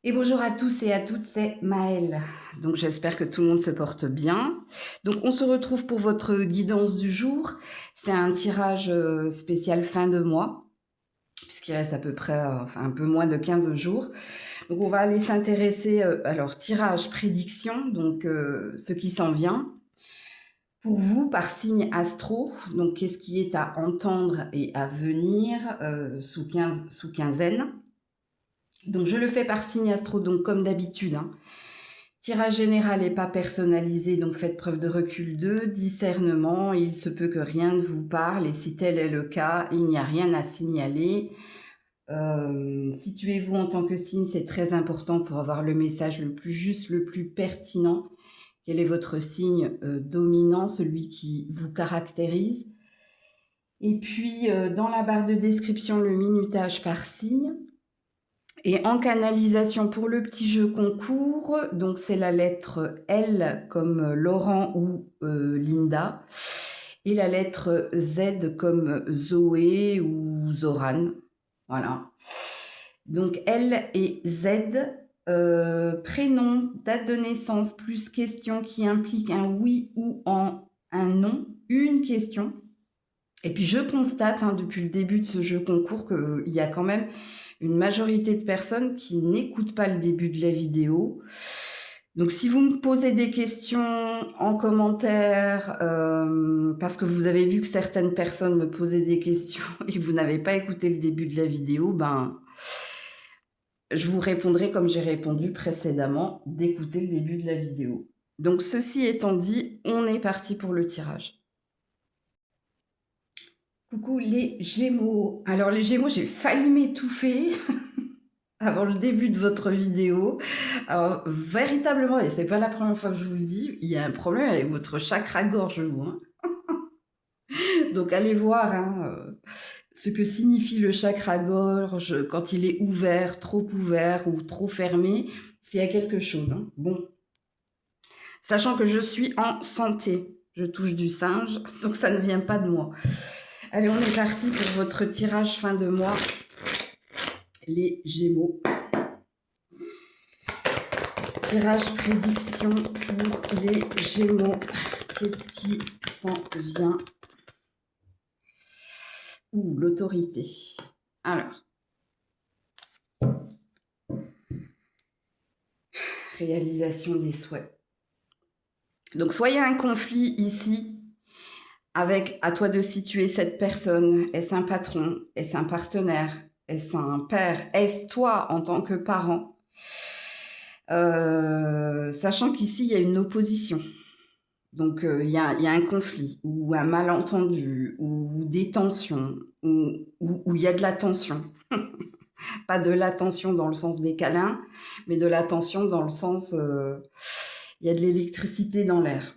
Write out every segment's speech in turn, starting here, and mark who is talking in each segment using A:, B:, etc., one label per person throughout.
A: Et bonjour à tous et à toutes, c'est Maëlle. Donc j'espère que tout le monde se porte bien. Donc on se retrouve pour votre guidance du jour. C'est un tirage spécial fin de mois, puisqu'il reste à peu près, enfin un peu moins de 15 jours. Donc on va aller s'intéresser, alors tirage prédiction, donc ce qui s'en vient. Pour vous, par signe astro, donc qu'est-ce qui est à entendre et à venir sous quinzaine. Donc je le fais par signe astro, donc comme d'habitude, hein. Tirage général et pas personnalisé, donc faites preuve de recul, de discernement. Il se peut que rien ne vous parle et si tel est le cas, il n'y a rien à signaler. Situez-vous en tant que signe, c'est très important pour avoir le message le plus juste, le plus pertinent. Quel est votre signe dominant, celui qui vous caractérise? Et puis, dans la barre de description, le minutage par signe. Et en canalisation pour le petit jeu concours, donc c'est la lettre L comme Laurent ou Linda, et la lettre Z comme Zoé ou Zoran. Voilà. Donc L et Z, prénom, date de naissance, plus question qui implique un oui ou un non, une question. Et puis je constate depuis le début de ce jeu concours qu'il y a quand même une majorité de personnes qui n'écoutent pas le début de la vidéo. Donc si vous me posez des questions en commentaire, parce que vous avez vu que certaines personnes me posaient des questions et que vous n'avez pas écouté le début de la vidéo, je vous répondrai comme j'ai répondu précédemment, d'écouter le début de la vidéo. Donc ceci étant dit, on est parti pour le tirage. Coucou les Gémeaux. Alors les Gémeaux, j'ai failli m'étouffer avant le début de votre vidéo. Alors véritablement, et c'est pas la première fois que je vous le dis, il y a un problème avec votre chakra-gorge, vous. Donc allez voir ce que signifie le chakra-gorge quand il est ouvert ou trop fermé, s'il y a quelque chose. Bon, sachant que je suis en santé, je touche du singe, donc ça ne vient pas de moi. Allez, on est parti pour votre tirage fin de mois, les Gémeaux. Tirage prédiction pour les Gémeaux. Qu'est-ce qui s'en vient? Ouh, l'autorité. Alors. Réalisation des souhaits. Donc, soit il y a un conflit ici avec, à toi de situer cette personne. Est-ce un patron? Est-ce un partenaire? Est-ce un père? Est-ce toi en tant que parent? Sachant qu'ici, il y a une opposition. Donc, il y a un conflit, ou un malentendu, ou des tensions, ou il y a de la tension. Pas de la tension dans le sens des câlins, mais de la tension dans le sens, il y a de l'électricité dans l'air.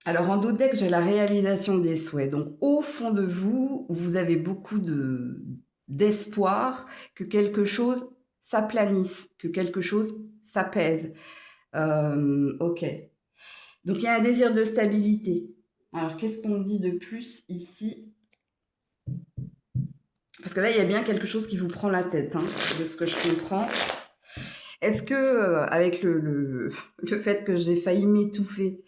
A: Alors, en dodeck, j'ai la réalisation des souhaits. Donc, au fond de vous, vous avez beaucoup d'espoir que quelque chose s'aplanisse, que quelque chose s'apaise. Ok. Donc, il y a un désir de stabilité. Alors, qu'est-ce qu'on dit de plus ici? Parce que là, il y a bien quelque chose qui vous prend la tête, de ce que je comprends. Est-ce que, avec le fait que j'ai failli m'étouffer,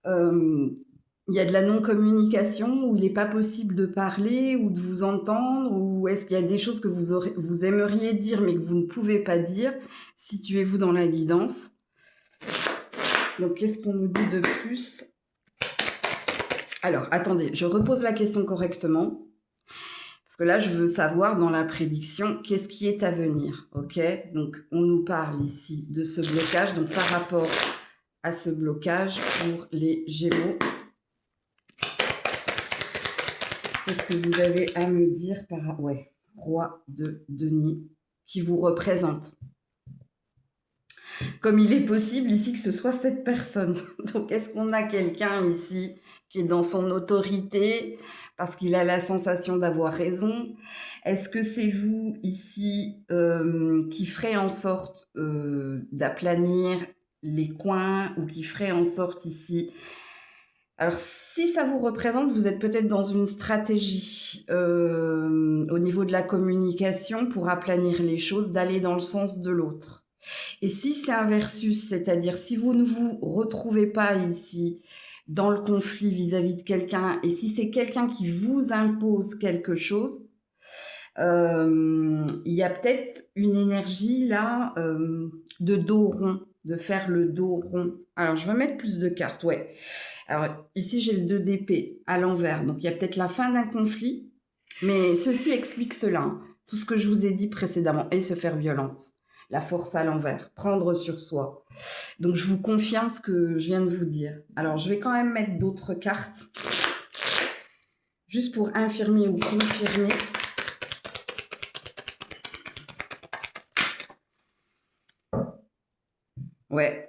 A: il y a de la non-communication, où il n'est pas possible de parler ou de vous entendre, ou est-ce qu'il y a des choses que vous aimeriez dire mais que vous ne pouvez pas dire? Situez-vous dans la guidance. Donc, qu'est-ce qu'on nous dit de plus? Alors, attendez, je repose la question correctement. Parce que là, je veux savoir dans la prédiction, qu'est-ce qui est à venir, ok? Donc, on nous parle ici de ce blocage. Donc, par rapport à ce blocage pour les Gémeaux, qu'est-ce que vous avez à me dire par... Ouais, roi de denier qui vous représente. Comme il est possible ici que ce soit cette personne. Donc, est-ce qu'on a quelqu'un ici qui est dans son autorité parce qu'il a la sensation d'avoir raison? Est-ce que c'est vous ici qui ferez en sorte d'aplanir les coins ou qui ferez en sorte ici... Alors, si ça vous représente, vous êtes peut-être dans une stratégie au niveau de la communication pour aplanir les choses, d'aller dans le sens de l'autre. Et si c'est un versus, c'est-à-dire si vous ne vous retrouvez pas ici dans le conflit vis-à-vis de quelqu'un, et si c'est quelqu'un qui vous impose quelque chose, il y a peut-être une énergie là de dos rond, de faire le dos rond. Alors, je vais mettre plus de cartes, ouais. Alors, ici, j'ai le 2 d'épée à l'envers. Donc, il y a peut-être la fin d'un conflit, mais ceci explique cela, hein. Tout ce que je vous ai dit précédemment, et se faire violence. La force à l'envers, prendre sur soi. Donc, je vous confirme ce que je viens de vous dire. Alors, je vais quand même mettre d'autres cartes, juste pour infirmer ou confirmer. Ouais.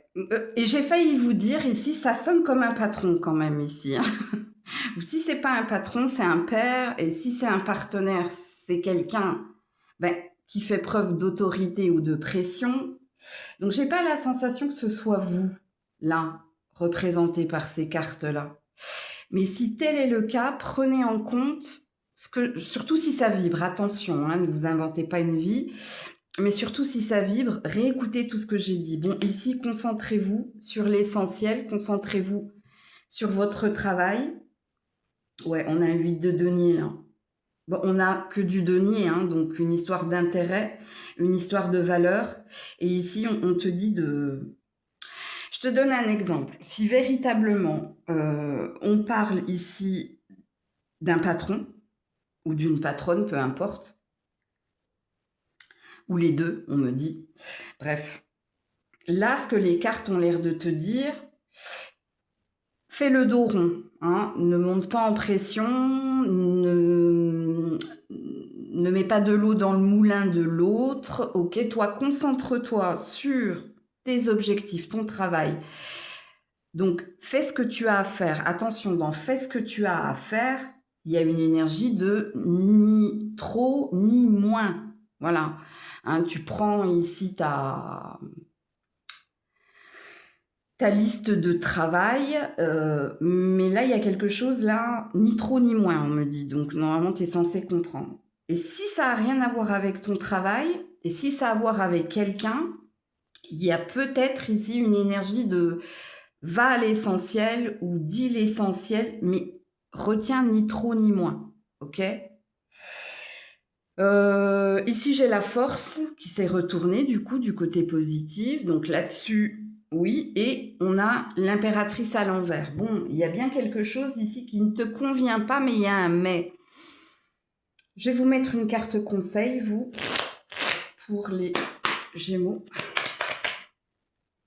A: Et j'ai failli vous dire ici, ça sonne comme un patron quand même ici, hein. Ou si c'est pas un patron, c'est un père. Et si c'est un partenaire, c'est quelqu'un ben, qui fait preuve d'autorité ou de pression. Donc j'ai pas la sensation que ce soit vous, là, représenté par ces cartes-là. Mais si tel est le cas, prenez en compte, surtout si ça vibre, attention, hein, ne vous inventez pas une vie, mais surtout si ça vibre, réécoutez tout ce que j'ai dit. Bon, ici, concentrez-vous sur l'essentiel, concentrez-vous sur votre travail. Ouais, on a un 8 de denier là. Bon, on n'a que du denier, hein, donc une histoire d'intérêt, une histoire de valeur. Et ici, on te dit de... Je te donne un exemple. Si véritablement on parle ici d'un patron ou d'une patronne, peu importe, ou les deux, on me dit. Bref, là, ce que les cartes ont l'air de te dire, fais le dos rond, hein, ne monte pas en pression, ne mets pas de l'eau dans le moulin de l'autre. Ok, toi, concentre-toi sur tes objectifs, ton travail. Donc, fais ce que tu as à faire. Attention, dans fais ce que tu as à faire, il y a une énergie de ni trop ni moins. Voilà. Hein, tu prends ici ta liste de travail, mais là, il y a quelque chose, là, ni trop ni moins, on me dit. Donc, normalement, tu es censé comprendre. Et si ça n'a rien à voir avec ton travail, et si ça a à voir avec quelqu'un, il y a peut-être ici une énergie de va à l'essentiel ou dis l'essentiel, mais retiens ni trop ni moins. Ok ? Ici, j'ai la force qui s'est retournée du coup du côté positif. Donc là-dessus, oui. Et on a l'impératrice à l'envers. Bon, il y a bien quelque chose ici qui ne te convient pas, mais il y a un mais. Je vais vous mettre une carte conseil, vous, pour les Gémeaux.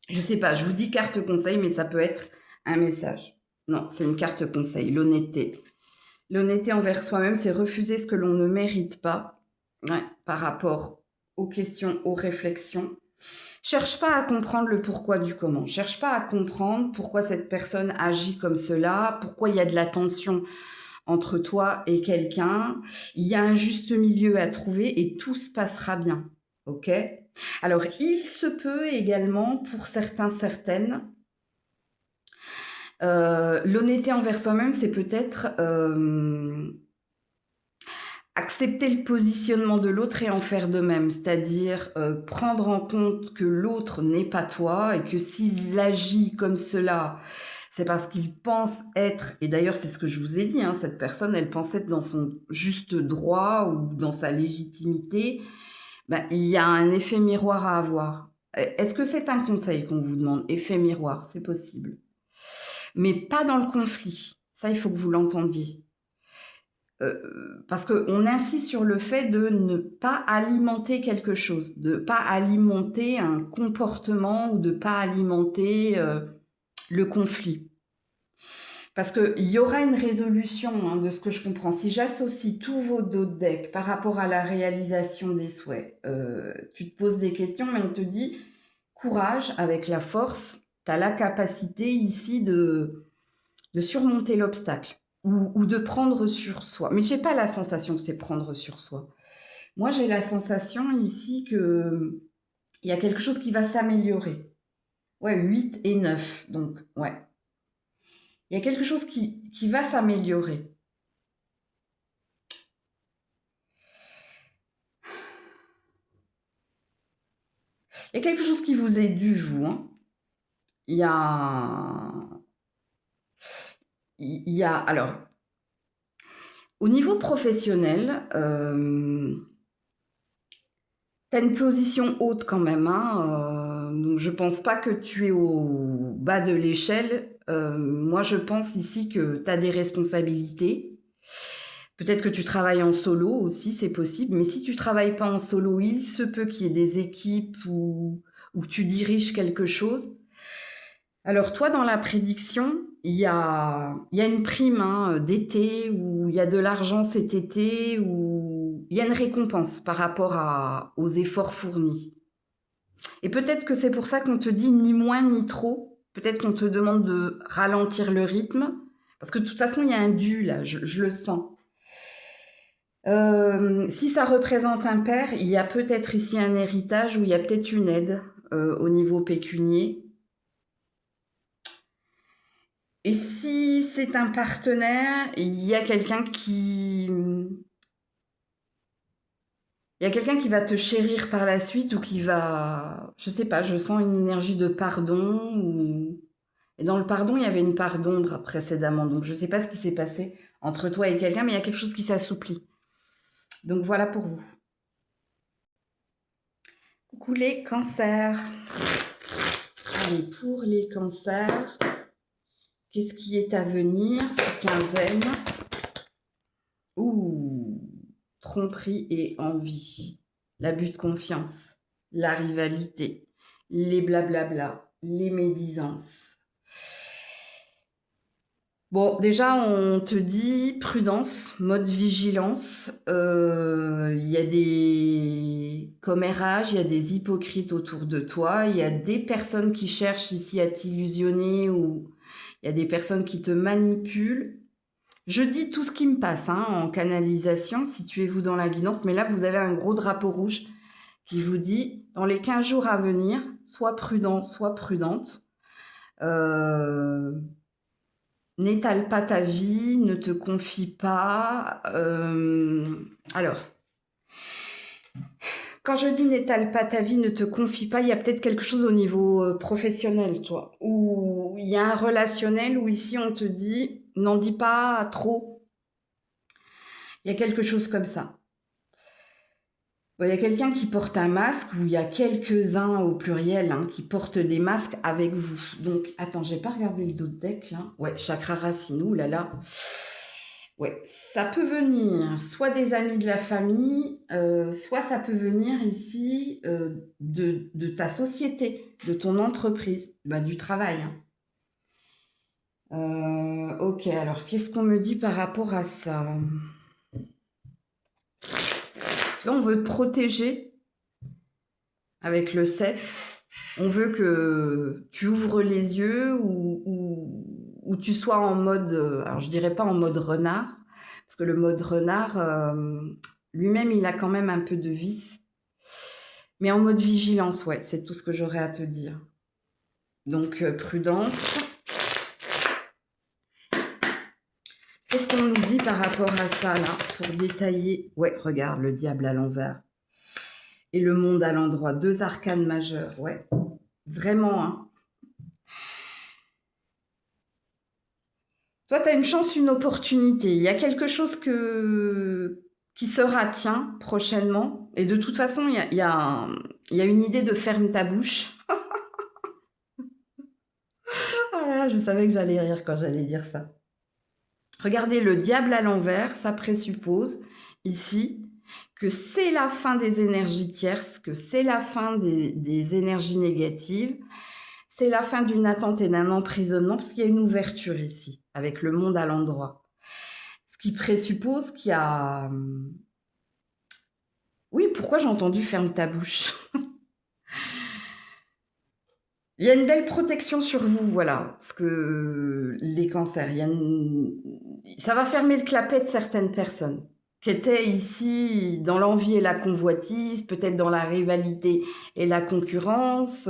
A: Je sais pas, je vous dis carte conseil, mais ça peut être un message. Non, c'est une carte conseil, l'honnêteté. L'honnêteté envers soi-même, c'est refuser ce que l'on ne mérite pas, ouais, par rapport aux questions, aux réflexions. Cherche pas à comprendre le pourquoi du comment. Cherche pas à comprendre pourquoi cette personne agit comme cela, pourquoi il y a de la tension entre toi et quelqu'un. Il y a un juste milieu à trouver et tout se passera bien. Ok ? Alors, il se peut également, pour certains, certaines, l'honnêteté envers soi-même, c'est peut-être accepter le positionnement de l'autre et en faire de même, c'est-à-dire prendre en compte que l'autre n'est pas toi et que s'il agit comme cela, c'est parce qu'il pense être, et d'ailleurs c'est ce que je vous ai dit, hein, cette personne, elle pense être dans son juste droit ou dans sa légitimité, ben, il y a un effet miroir à avoir. Est-ce que c'est un conseil qu'on vous demande? Effet miroir, c'est possible. Mais pas dans le conflit. Ça, il faut que vous l'entendiez. Parce qu'on insiste sur le fait de ne pas alimenter quelque chose, de ne pas alimenter un comportement ou de ne pas alimenter le conflit. Parce qu'il y aura une résolution, hein, de ce que je comprends. Si j'associe tous vos dos de deck par rapport à la réalisation des souhaits, tu te poses des questions, mais on te dit courage avec la force, tu as la capacité ici de surmonter l'obstacle ou de prendre sur soi. Mais je n'ai pas la sensation que c'est prendre sur soi. Moi, j'ai la sensation ici qu'il y a quelque chose qui va s'améliorer. Ouais, 8 et 9, donc ouais. Il y a quelque chose qui va s'améliorer. Il y a quelque chose qui vous est dû, vous, hein. Il y a... Alors, au niveau professionnel, tu as une position haute quand même, hein, donc je pense pas que tu es au bas de l'échelle. Moi, je pense ici que tu as des responsabilités. Peut-être que tu travailles en solo aussi, c'est possible. Mais si tu travailles pas en solo, il se peut qu'il y ait des équipes où tu diriges quelque chose. Alors toi, dans la prédiction, il y a une prime, hein, d'été, où il y a de l'argent cet été, où il y a une récompense par rapport aux efforts fournis. Et peut-être que c'est pour ça qu'on te dit ni moins ni trop. Peut-être qu'on te demande de ralentir le rythme. Parce que de toute façon, il y a un dû là, je le sens. Si ça représente un père, il y a peut-être ici un héritage ou il y a peut-être une aide au niveau pécunier. Et si c'est un partenaire, il y a quelqu'un qui... Il y a quelqu'un qui va te chérir par la suite ou qui va... Je sais pas, je sens une énergie de pardon. Et dans le pardon, il y avait une part d'ombre précédemment. Donc je sais pas ce qui s'est passé entre toi et quelqu'un, mais il y a quelque chose qui s'assouplit. Donc voilà pour vous. Coucou les cancers. Allez, pour les cancers, qu'est-ce qui est à venir sous quinzaine? Ouh, tromperie et envie, l'abus de confiance, la rivalité, les blablabla, les médisances. Bon, déjà, on te dit prudence, mode vigilance. Il y a des commérages, il y a des hypocrites autour de toi, il y a des personnes qui cherchent ici à t'illusionner ou il y a des personnes qui te manipulent. Je dis tout ce qui me passe, hein, en canalisation, situez-vous dans la guidance, mais là, vous avez un gros drapeau rouge qui vous dit, dans les 15 jours à venir, sois prudent, sois prudente. N'étale pas ta vie, ne te confie pas. Alors, quand je dis n'étale pas ta vie, ne te confie pas, il y a peut-être quelque chose au niveau professionnel, toi, où il y a un relationnel où ici on te dit, n'en dis pas trop. Il y a quelque chose comme ça. Bon, il y a quelqu'un qui porte un masque, ou il y a quelques-uns au pluriel, hein, qui portent des masques avec vous. Donc, attends, j'ai pas regardé le dos de deck, là. Ouais, chakra racine, ouh là là. Ouais, ça peut venir soit des amis de la famille, soit ça peut venir ici de ta société, de ton entreprise, bah, du travail, hein. Ok, alors qu'est-ce qu'on me dit par rapport à ça? Là, on veut te protéger avec le 7. On veut que tu ouvres les yeux ou tu sois en mode, alors je dirais pas en mode renard, parce que le mode renard, lui-même, il a quand même un peu de vice. Mais en mode vigilance, ouais, c'est tout ce que j'aurais à te dire. Donc, prudence. Qu'est-ce qu'on nous dit par rapport à ça, là, pour détailler? Ouais, regarde, le diable à l'envers. Et le monde à l'endroit. 2 arcanes majeurs, ouais. Vraiment, hein. Toi, tu as une chance, une opportunité. Il y a quelque chose qui sera tien prochainement. Et de toute façon, il y a une idée de ferme ta bouche. Ah, je savais que j'allais rire quand j'allais dire ça. Regardez, le diable à l'envers, ça présuppose ici que c'est la fin des énergies tierces, que c'est la fin des énergies négatives, c'est la fin d'une attente et d'un emprisonnement, parce qu'il y a une ouverture ici, avec le monde à l'endroit. Ce qui présuppose qu'il y a... Oui, pourquoi j'ai entendu ferme ta bouche? Il y a une belle protection sur vous, voilà, parce que les cancers, ça va fermer le clapet de certaines personnes qui étaient ici dans l'envie et la convoitise, peut-être dans la rivalité et la concurrence,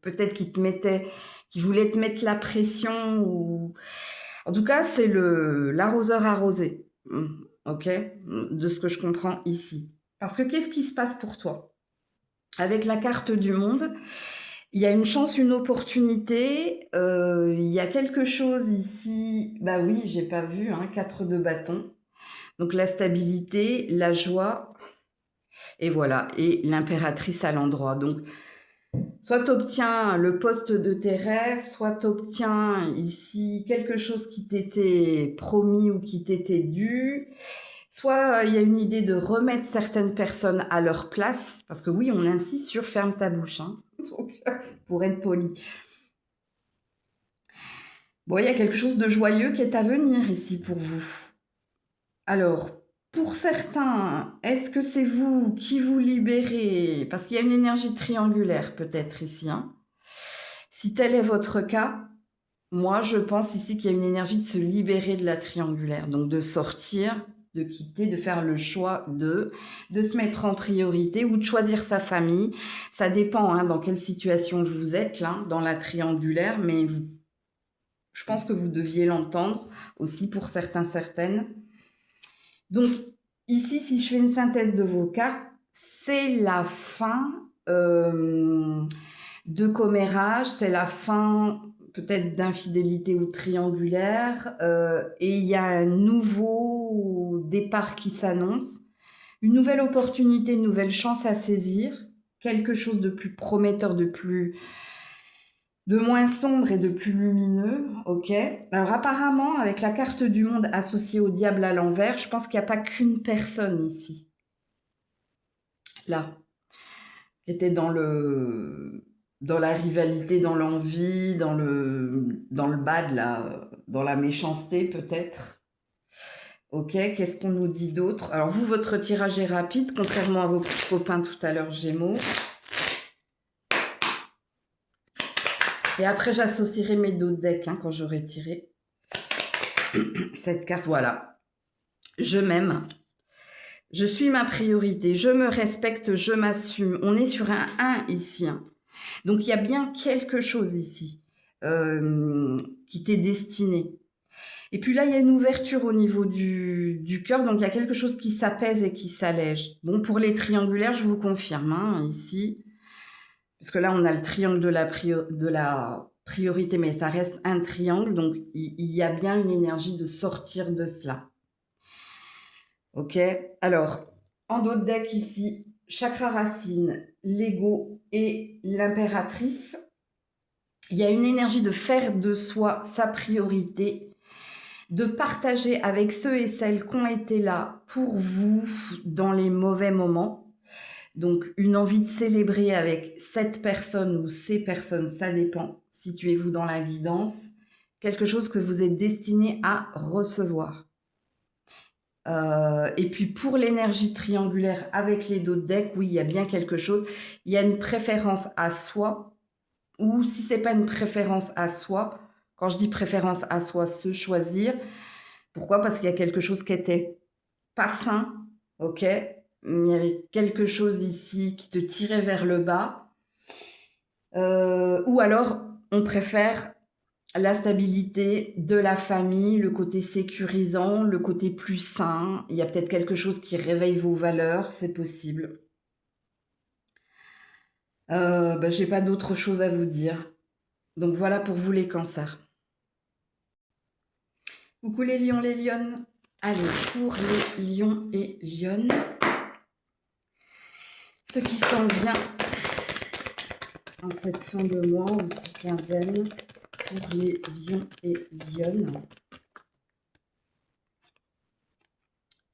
A: peut-être qui voulaient te mettre la pression, ou en tout cas, c'est l'arroseur arrosé, ok, de ce que je comprends ici. Parce que qu'est-ce qui se passe pour toi? Avec la carte du monde, il y a une chance, une opportunité. Il y a quelque chose ici. Bah oui, j'ai pas vu, hein, 4 de bâton. Donc la stabilité, la joie, et voilà, et l'impératrice à l'endroit. Donc, soit tu obtiens le poste de tes rêves, soit tu obtiens ici quelque chose qui t'était promis ou qui t'était dû. Soit il y a une idée de remettre certaines personnes à leur place, parce que oui, on insiste sur ferme ta bouche, hein, donc, pour être poli. Bon, il y a quelque chose de joyeux qui est à venir ici pour vous. Alors, pour certains, est-ce que c'est vous qui vous libérez? Parce qu'il y a une énergie triangulaire peut-être ici, hein. Si tel est votre cas, moi je pense ici qu'il y a une énergie de se libérer de la triangulaire, donc de sortir, de quitter, de faire le choix de se mettre en priorité ou de choisir sa famille. Ça dépend, hein, dans quelle situation vous êtes là, dans la triangulaire, mais je pense que vous deviez l'entendre aussi pour certains, certaines. Donc ici, si je fais une synthèse de vos cartes, c'est la fin de commérage, c'est la fin peut-être d'infidélité ou triangulaire, et il y a un nouveau départ qui s'annonce, une nouvelle opportunité, une nouvelle chance à saisir, quelque chose de plus prometteur, de moins sombre et de plus lumineux, ok. Alors apparemment, avec la carte du monde associée au diable à l'envers, je pense qu'il n'y a pas qu'une personne ici, là, qui était dans la rivalité, dans l'envie, dans le bad, là, dans la méchanceté peut-être. Ok, qu'est-ce qu'on nous dit d'autre? Alors vous, votre tirage est rapide, contrairement à vos petits copains tout à l'heure Gémeaux. Et après, j'associerai mes d'autres decks, hein, quand j'aurai tiré cette carte. Voilà. Je m'aime. Je suis ma priorité. Je me respecte, je m'assume. On est sur un 1 ici, hein. Donc, il y a bien quelque chose ici qui t'est destiné. Et puis là, il y a une ouverture au niveau du cœur. Donc, il y a quelque chose qui s'apaise et qui s'allège. Bon, pour les triangulaires, je vous confirme, hein, ici. Parce que là, on a le triangle de la priorité, mais ça reste un triangle. Donc, il y a bien une énergie de sortir de cela. Ok. Alors, en d'autres decks ici, chakra racine, l'ego et l'impératrice. Il y a une énergie de faire de soi sa priorité, de partager avec ceux et celles qui ont été là pour vous dans les mauvais moments. Donc, une envie de célébrer avec cette personne ou ces personnes, ça dépend. Situez-vous dans la guidance. Quelque chose que vous êtes destiné à recevoir. Et puis pour l'énergie triangulaire avec les d'autres decks, oui, il y a bien quelque chose. Il y a une préférence à soi, ou si c'est pas une préférence à soi, quand je dis préférence à soi, se choisir. Pourquoi? Parce qu'il y a quelque chose qui était pas sain, ok? Il y avait quelque chose ici qui te tirait vers le bas. Ou alors, on préfère la stabilité de la famille, le côté sécurisant, le côté plus sain. Il y a peut-être quelque chose qui réveille vos valeurs, c'est possible. J'ai pas d'autre chose à vous dire. Donc voilà pour vous les cancers. Coucou les lions, les lionnes. Allez, pour les lions et lionnes, ce qui s'en vient en cette fin de mois ou ce quinzaine pour les lions et lionnes.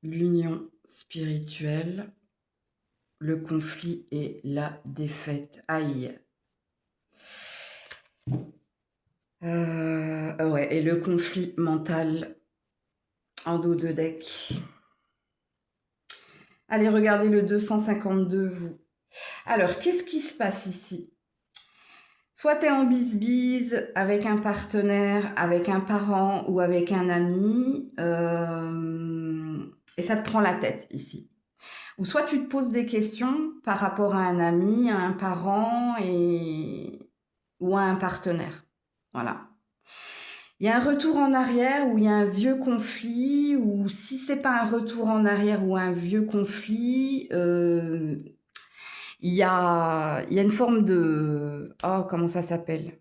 A: L'union spirituelle, le conflit et la défaite. Aïe. Ouais, et le conflit mental en dos de deck. Allez, regardez le 252, vous. Alors, qu'est-ce qui se passe ici? Soit tu es en bise-bise avec un partenaire, avec un parent ou avec un ami, et ça te prend la tête ici. Ou soit tu te poses des questions par rapport à un ami, à un parent ou à un partenaire. Voilà. Il y a un retour en arrière ou il y a un vieux conflit, ou si c'est pas un retour en arrière ou un vieux conflit, il Il y a une forme de... Oh, comment ça s'appelle?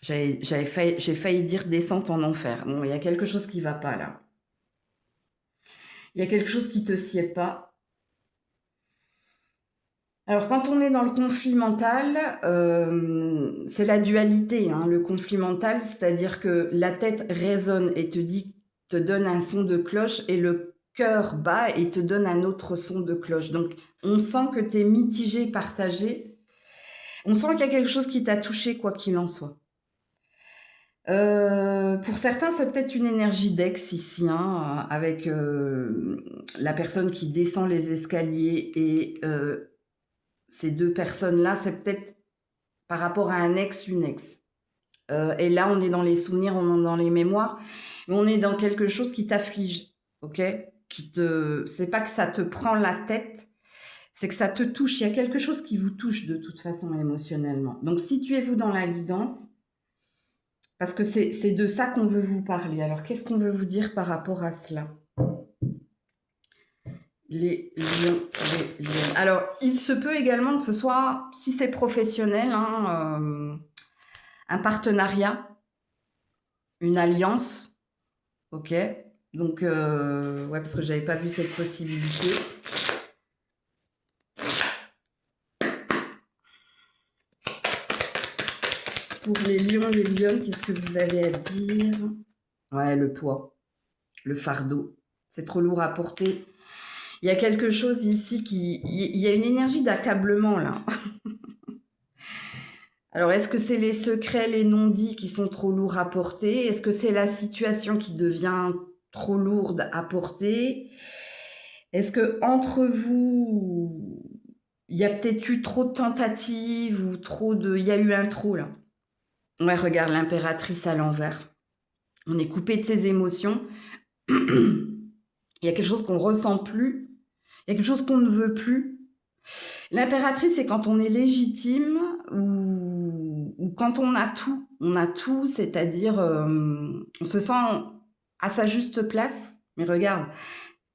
A: J'ai failli dire descente en enfer. Bon, il y a quelque chose qui va pas là. Il y a quelque chose qui te sied pas. Alors, quand on est dans le conflit mental, c'est la dualité, hein, le conflit mental, c'est-à-dire que la tête résonne et te donne un son de cloche et le cœur bat et te donne un autre son de cloche. Donc, on sent que tu es mitigé, partagé. On sent qu'il y a quelque chose qui t'a touché, quoi qu'il en soit. Pour certains, c'est peut-être une énergie d'ex ici, hein, avec la personne qui descend les escaliers et ces deux personnes-là, c'est peut-être par rapport à un ex, une ex. Et là, on est dans les souvenirs, on est dans les mémoires, mais on est dans quelque chose qui t'afflige, ok? C'est pas que ça te prend la tête, c'est que ça te touche. Il y a quelque chose qui vous touche de toute façon émotionnellement. Donc, situez-vous dans la guidance, parce que c'est de ça qu'on veut vous parler. Alors, qu'est-ce qu'on veut vous dire par rapport à cela? Les lions, les lions. Alors, il se peut également que ce soit, si c'est professionnel, hein, un partenariat, une alliance, ok? Donc, ouais, parce que j'avais pas vu cette possibilité. Pour les lions, les lionnes, qu'est-ce que vous avez à dire? Ouais, le poids, le fardeau, c'est trop lourd à porter. Il y a quelque chose ici il y a une énergie d'accablement là. Alors, est-ce que c'est les secrets, les non-dits qui sont trop lourds à porter? Est-ce que c'est la situation qui devient trop lourde à porter? Est-ce que entre vous, il y a peut-être eu trop de tentatives ou trop de... Il y a eu un trop là. Ouais, regarde l'impératrice à l'envers. On est coupé de ses émotions. Il y a quelque chose qu'on ressent plus. Il y a quelque chose qu'on ne veut plus. L'impératrice, c'est quand on est légitime ou quand on a tout. On a tout, c'est-à-dire on se sent à sa juste place. Mais regarde,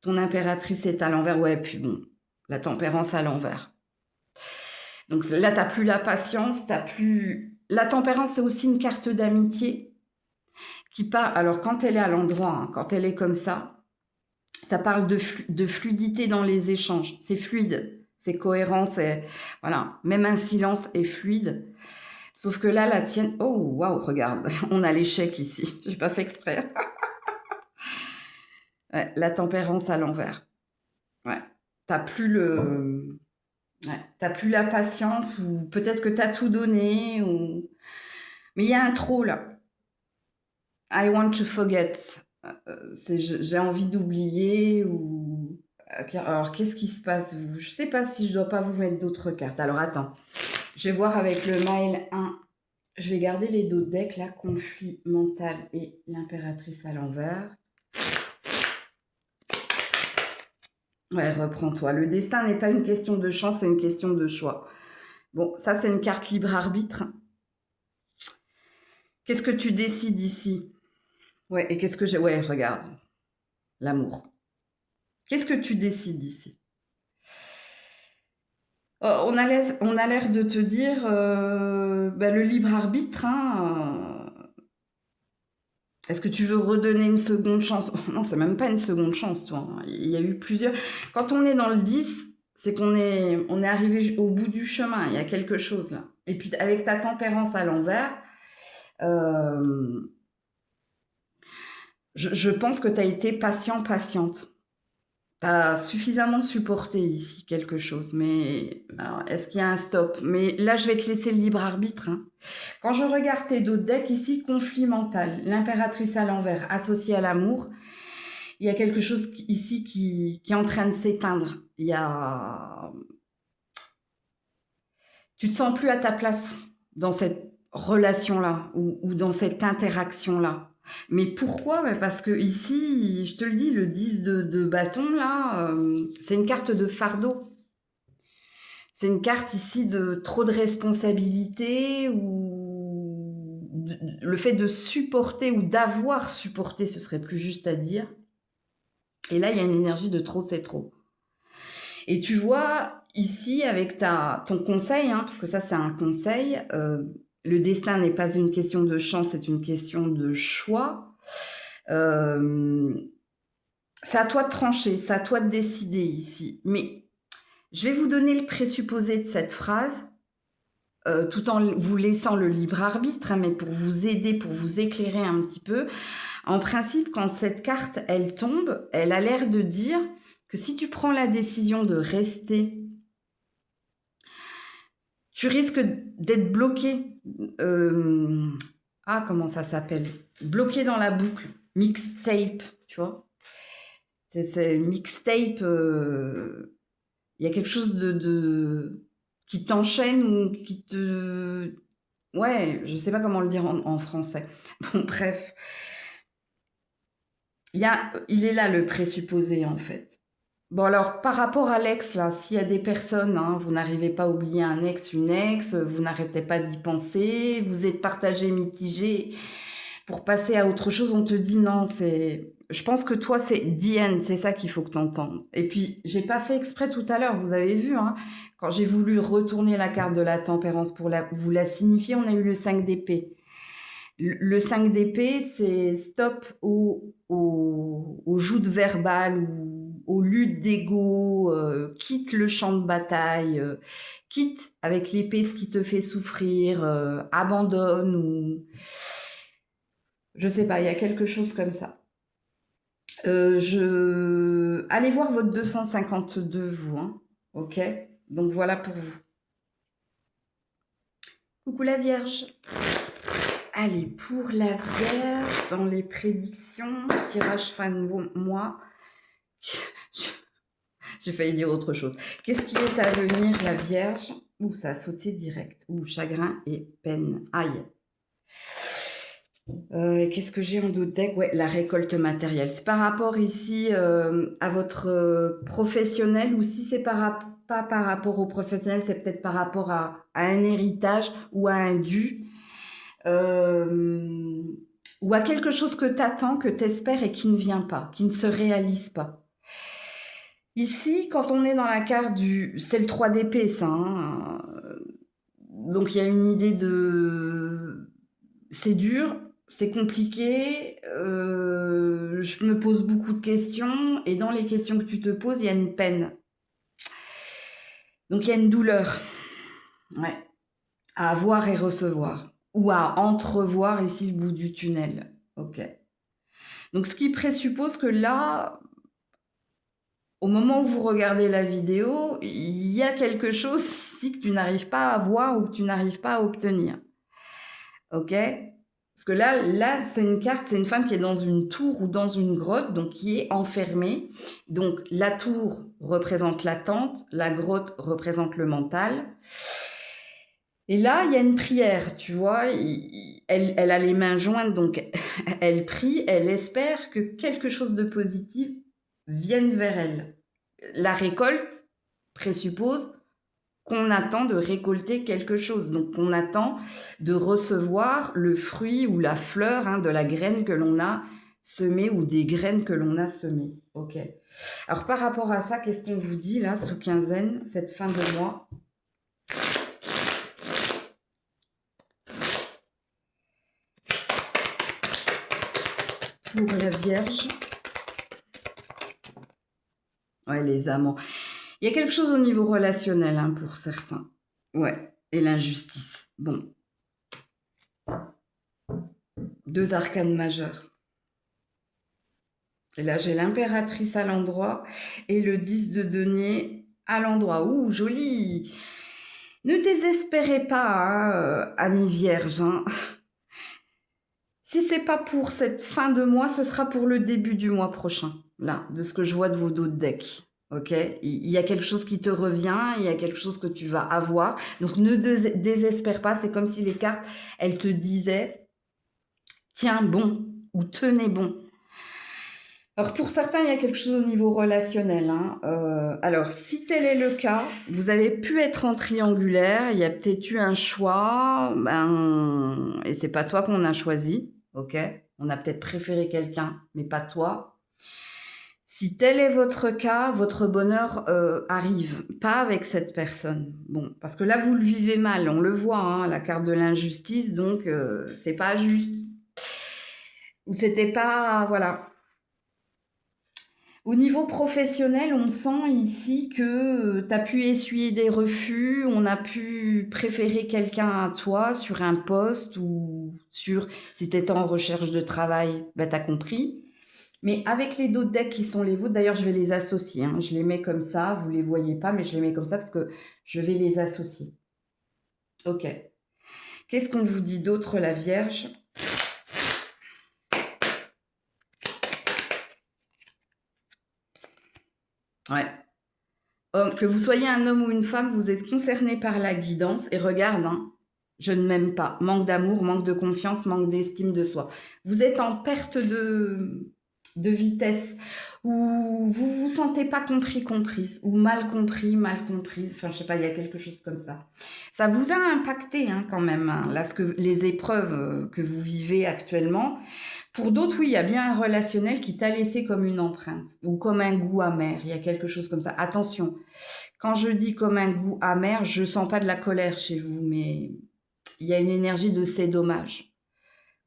A: ton impératrice est à l'envers. Ouais, puis bon, la tempérance à l'envers. Donc là, t'as plus la patience, t'as plus... La tempérance, c'est aussi une carte d'amitié qui part... Alors, quand elle est à l'endroit, hein, quand elle est comme ça parle de fluidité dans les échanges. C'est fluide, c'est cohérent, c'est... Voilà, même un silence est fluide. Sauf que là, la tienne... Oh, waouh, regarde, on a l'échec ici. J'ai pas fait exprès. Ouais, la tempérance à l'envers. Ouais, t'as plus le... Ouais, t'as plus la patience ou peut-être que t'as tout donné ou... Mais il y a un trop là. I want to forget. J'ai envie d'oublier ou... Alors, qu'est-ce qui se passe? Je ne sais pas si je ne dois pas vous mettre d'autres cartes. Alors, attends. Je vais voir avec le Mile 1. Je vais garder les deux decks, là. Conflit mental et l'impératrice à l'envers. Ouais, reprends-toi. Le destin n'est pas une question de chance, c'est une question de choix. Bon, ça, c'est une carte libre arbitre. Qu'est-ce que tu décides ici? Ouais, et qu'est-ce que j'ai... Ouais, regarde. L'amour. Qu'est-ce que tu décides ici? On a l'air de te dire le libre arbitre. Hein, est-ce que tu veux redonner une seconde chance? Oh, non, c'est même pas une seconde chance, toi. Hein. Il y a eu plusieurs. Quand on est dans le 10, c'est qu'on est arrivé au bout du chemin. Il y a quelque chose là. Et puis avec ta tempérance à l'envers, je pense que tu as été patient, patiente. Tu as suffisamment supporté ici quelque chose, mais est-ce qu'il y a un stop? Mais là, je vais te laisser le libre arbitre. Hein. Quand je regarde tes deux decks, ici, conflit mental, l'impératrice à l'envers, associée à l'amour, il y a quelque chose ici qui est en train de s'éteindre. Il y a... Tu te sens plus à ta place dans cette relation-là ou dans cette interaction-là. Mais pourquoi? Parce que ici, je te le dis, le 10 de bâton, là, c'est une carte de fardeau. C'est une carte ici de trop de responsabilité ou le fait de supporter ou d'avoir supporté, ce serait plus juste à dire. Et là, il y a une énergie de trop, c'est trop. Et tu vois, ici, avec ton conseil, hein, parce que ça, c'est un conseil, le destin n'est pas une question de chance, c'est une question de choix. Euh, c'est à toi de trancher, c'est à toi de décider ici. Mais je vais vous donner le présupposé de cette phrase, tout en vous laissant le libre arbitre, hein, mais pour vous aider, pour vous éclairer un petit peu. En principe, quand cette carte, elle tombe, elle a l'air de dire que si tu prends la décision de rester, tu risques d'être bloqué. Comment ça s'appelle? Bloqué dans la boucle. Mixtape, tu vois? C'est mixtape. Il y a quelque chose qui t'enchaîne ou qui te... Ouais, je sais pas comment le dire en français. Bon, bref. Il est là le présupposé, en fait. Bon, alors, par rapport à l'ex, là, s'il y a des personnes, hein, vous n'arrivez pas à oublier un ex, une ex, vous n'arrêtez pas d'y penser, vous êtes partagé, mitigé, pour passer à autre chose, on te dit non, c'est... Je pense que toi, c'est the end, c'est ça qu'il faut que tu entendes. Et puis, j'ai pas fait exprès tout à l'heure, vous avez vu, hein, quand j'ai voulu retourner la carte de la tempérance pour vous la signifier, on a eu le 5 d'épée. Le 5 d'épée, c'est stop aux joutes verbales ou aux luttes d'ego, quitte le champ de bataille, quitte avec l'épée ce qui te fait souffrir, abandonne ou... Je sais pas, il y a quelque chose comme ça. Allez voir votre 252, vous, hein, ok? Donc voilà pour vous. Coucou la Vierge. Allez, pour la Vierge, dans les prédictions, tirage fin de mois, j'ai failli dire autre chose. Qu'est-ce qui est à venir, la Vierge? Ouh, ça a sauté direct. Ouh, chagrin et peine. Aïe. Qu'est-ce que j'ai en dos de deck? Ouais, la récolte matérielle. C'est par rapport ici à votre professionnel, ou si c'est pas par rapport au professionnel, c'est peut-être par rapport à un héritage ou à un dû. Ou à quelque chose que tu attends, que tu espères et qui ne vient pas, qui ne se réalise pas. Ici, quand on est dans la carte du... C'est le 3 d'épée, ça. Hein. Donc, il y a une idée de... C'est dur, c'est compliqué, je me pose beaucoup de questions, et dans les questions que tu te poses, il y a une peine. Donc, il y a une douleur, ouais, à avoir et recevoir, ou à entrevoir ici le bout du tunnel. Ok. Donc, ce qui présuppose que là, au moment où vous regardez la vidéo, il y a quelque chose ici que tu n'arrives pas à voir ou que tu n'arrives pas à obtenir. Ok? Parce que là, c'est une carte, c'est une femme qui est dans une tour ou dans une grotte, donc qui est enfermée. Donc, la tour représente l'attente, la grotte représente le mental. Et là, il y a une prière, tu vois. Elle a les mains jointes, donc elle prie, elle espère que quelque chose de positif vienne vers elle. La récolte présuppose qu'on attend de récolter quelque chose, donc on attend de recevoir le fruit ou la fleur, hein, de la graine que l'on a semée ou des graines que l'on a semées. Ok. Alors par rapport à ça, qu'est-ce qu'on vous dit là sous quinzaine, cette fin de mois? Pour la Vierge. Ouais, les amants. Il y a quelque chose au niveau relationnel, hein, pour certains. Ouais, et l'injustice. Bon. 2 arcanes majeures. Et là, j'ai l'impératrice à l'endroit et le 10 de denier à l'endroit. Ouh, joli! Ne désespérez pas, hein, amis vierges. Hein. Si c'est pas pour cette fin de mois, ce sera pour le début du mois prochain. Là, de ce que je vois de vos dos de deck. Ok, il y a quelque chose qui te revient, il y a quelque chose que tu vas avoir. Donc ne désespère pas, c'est comme si les cartes, elles te disaient tiens bon ou tenez bon. Alors pour certains, il y a quelque chose au niveau relationnel. Hein. Alors si tel est le cas, vous avez pu être en triangulaire, il y a peut-être eu un choix, et c'est pas toi qu'on a choisi, ok? On a peut-être préféré quelqu'un, mais pas toi. Si tel est votre cas, votre bonheur arrive, pas avec cette personne. Bon, parce que là, vous le vivez mal, on le voit, hein, la carte de l'injustice, donc c'est pas juste. Ou c'était pas, voilà. Au niveau professionnel, on sent ici que tu as pu essuyer des refus, on a pu préférer quelqu'un à toi sur un poste ou sur, si tu étais en recherche de travail, ben, tu as compris. Mais avec les d'autres decks qui sont les vôtres, d'ailleurs, je vais les associer, hein. Je les mets comme ça, vous ne les voyez pas, mais je les mets comme ça parce que je vais les associer. Ok. Qu'est-ce qu'on vous dit d'autre, la Vierge? Ouais. Que vous soyez un homme ou une femme, vous êtes concerné par la guidance. Et regarde, hein, je ne m'aime pas. Manque d'amour, manque de confiance, manque d'estime de soi. Vous êtes en perte de vitesse, ou vous vous sentez pas comprise, ou mal compris, mal comprise. Enfin, je sais pas, il y a quelque chose comme ça. Ça vous a impacté, hein, quand même, hein, là, les épreuves que vous vivez actuellement. Pour d'autres, oui, il y a bien un relationnel qui t'a laissé comme une empreinte ou comme un goût amer. Il y a quelque chose comme ça. Attention, quand je dis comme un goût amer, je sens pas de la colère chez vous, mais il y a une énergie de c'est dommage.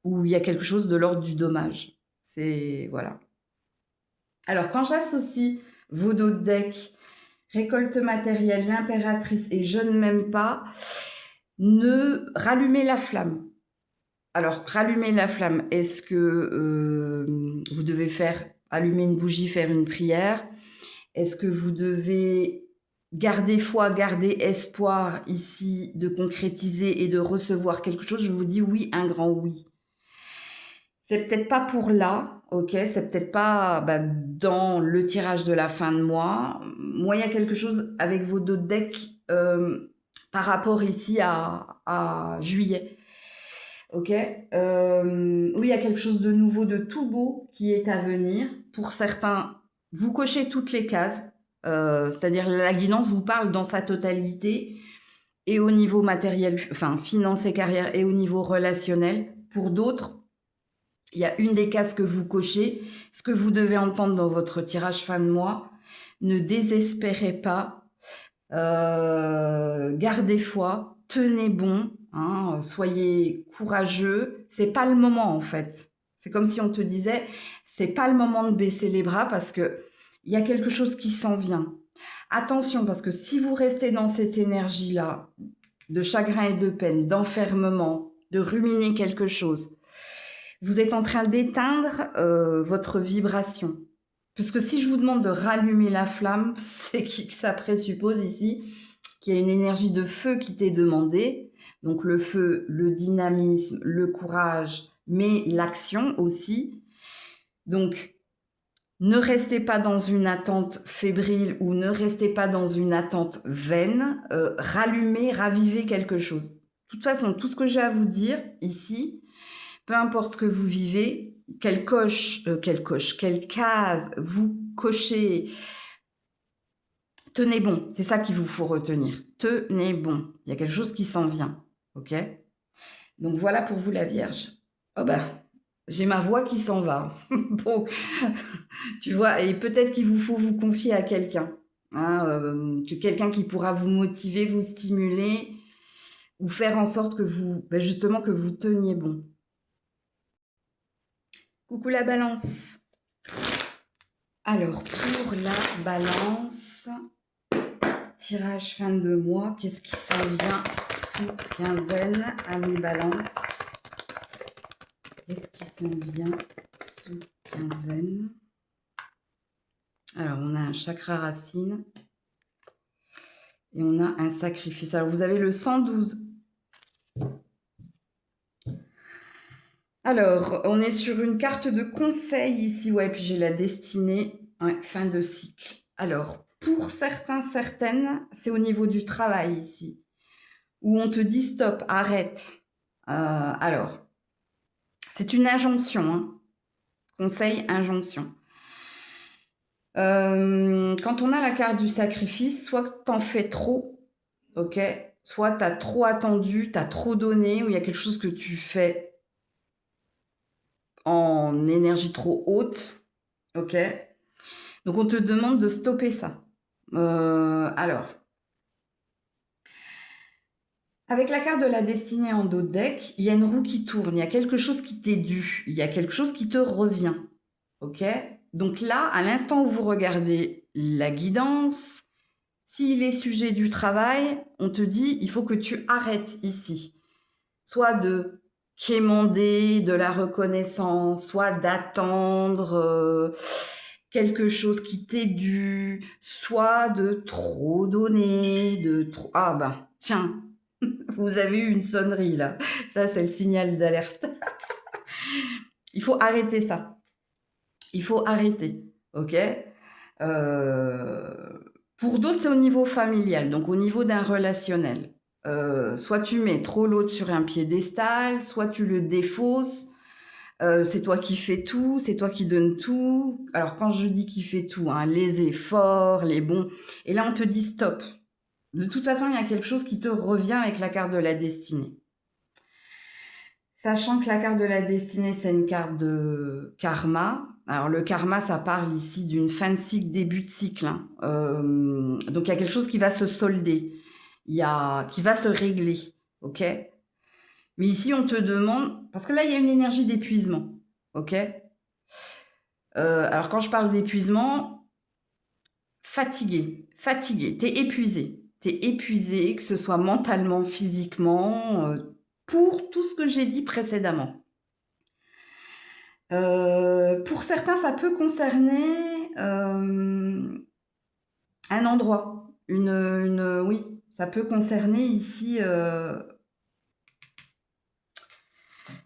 A: Ou il y a quelque chose de l'ordre du dommage. C'est, voilà. Alors, quand j'associe vos deux decks, récolte matérielle, l'impératrice et je ne m'aime pas, ne rallumez la flamme. Alors, rallumer la flamme, est-ce que vous devez faire allumer une bougie, faire une prière? Est-ce que vous devez garder foi, garder espoir ici de concrétiser et de recevoir quelque chose? Je vous dis oui, un grand oui. C'est peut-être pas pour là, ok? C'est peut-être pas dans le tirage de la fin de mois. Moi, il y a quelque chose avec vos deux decks par rapport ici à juillet. Ok. Oui, il y a quelque chose de nouveau, de tout beau qui est à venir. Pour certains, vous cochez toutes les cases. C'est-à-dire la guidance vous parle dans sa totalité et au niveau matériel, enfin finance et carrière et au niveau relationnel. Pour d'autres, il y a une des cases que vous cochez. Ce que vous devez entendre dans votre tirage fin de mois, ne désespérez pas. Gardez foi, tenez bon, hein, soyez courageux. C'est pas le moment en fait. C'est comme si on te disait, c'est pas le moment de baisser les bras parce que il y a quelque chose qui s'en vient. Attention parce que si vous restez dans cette énergie-là, de chagrin et de peine, d'enfermement, de ruminer quelque chose, vous êtes en train d'éteindre votre vibration. Puisque si je vous demande de rallumer la flamme, c'est que ça présuppose ici qu'il y a une énergie de feu qui t'est demandée. Donc le feu, le dynamisme, le courage, mais l'action aussi. Donc ne restez pas dans une attente fébrile ou ne restez pas dans une attente vaine. Rallumez, ravivez quelque chose. De toute façon, tout ce que j'ai à vous dire ici, peu importe ce que vous vivez, quelle case vous cochez, tenez bon, c'est ça qu'il vous faut retenir. Tenez bon, il y a quelque chose qui s'en vient, ok? Donc voilà pour vous la Vierge. Oh j'ai ma voix qui s'en va. Bon, tu vois, et peut-être qu'il vous faut vous confier à quelqu'un, hein, que quelqu'un qui pourra vous motiver, vous stimuler, ou faire en sorte que vous, justement, que vous teniez bon. Coucou la Balance. Alors, pour la Balance, tirage fin de mois, qu'est-ce qui s'en vient sous quinzaine, amis Balance? Qu'est-ce qui s'en vient sous quinzaine? Alors, on a un chakra racine et on a un sacrifice. Alors, vous avez le 112. Alors, on est sur une carte de conseil ici. Ouais, puis j'ai la destinée. Ouais, fin de cycle. Alors, pour certains, certaines, c'est au niveau du travail ici, où on te dit stop, arrête. Alors, c'est une injonction, hein. Conseil, injonction. Quand on a la carte du sacrifice, soit t'en fais trop, ok, soit t'as trop attendu, t'as trop donné, ou il y a quelque chose que tu fais en énergie trop haute, ok. Donc, on te demande de stopper ça. Alors, avec la carte de la destinée en dos de deck, il y a une roue qui tourne, il y a quelque chose qui t'est dû, il y a quelque chose qui te revient. Ok? Donc là, à l'instant où vous regardez la guidance, s'il est sujet du travail, on te dit, il faut que tu arrêtes ici. Soit de quémander de la reconnaissance, soit d'attendre quelque chose qui t'est dû, soit de trop donner, de trop... Ah ben, tiens, vous avez eu une sonnerie là. Ça, c'est le signal d'alerte. Il faut arrêter ça. Il faut arrêter, ok? Pour d'autres, c'est au niveau familial, donc au niveau d'un relationnel. Soit tu mets trop l'autre sur un piédestal, soit tu le défausses. C'est toi qui fais tout, c'est toi qui donnes tout. Alors quand je dis qui fait tout, hein, les efforts, les bons, et là on te dit stop. De toute façon, il y a quelque chose qui te revient avec la carte de la destinée. Sachant que la carte de la destinée, c'est une carte de karma. Alors le karma, ça parle ici d'une fin de cycle, début de cycle, hein. Donc il y a quelque chose qui va se solder, qui va se régler, ok? Mais ici, on te demande, parce que là, il y a une énergie d'épuisement, ok? Alors quand je parle d'épuisement, fatigué, t'es épuisé, que ce soit mentalement, physiquement, pour tout ce que j'ai dit précédemment. Pour certains, ça peut concerner un endroit, oui, ça peut concerner ici,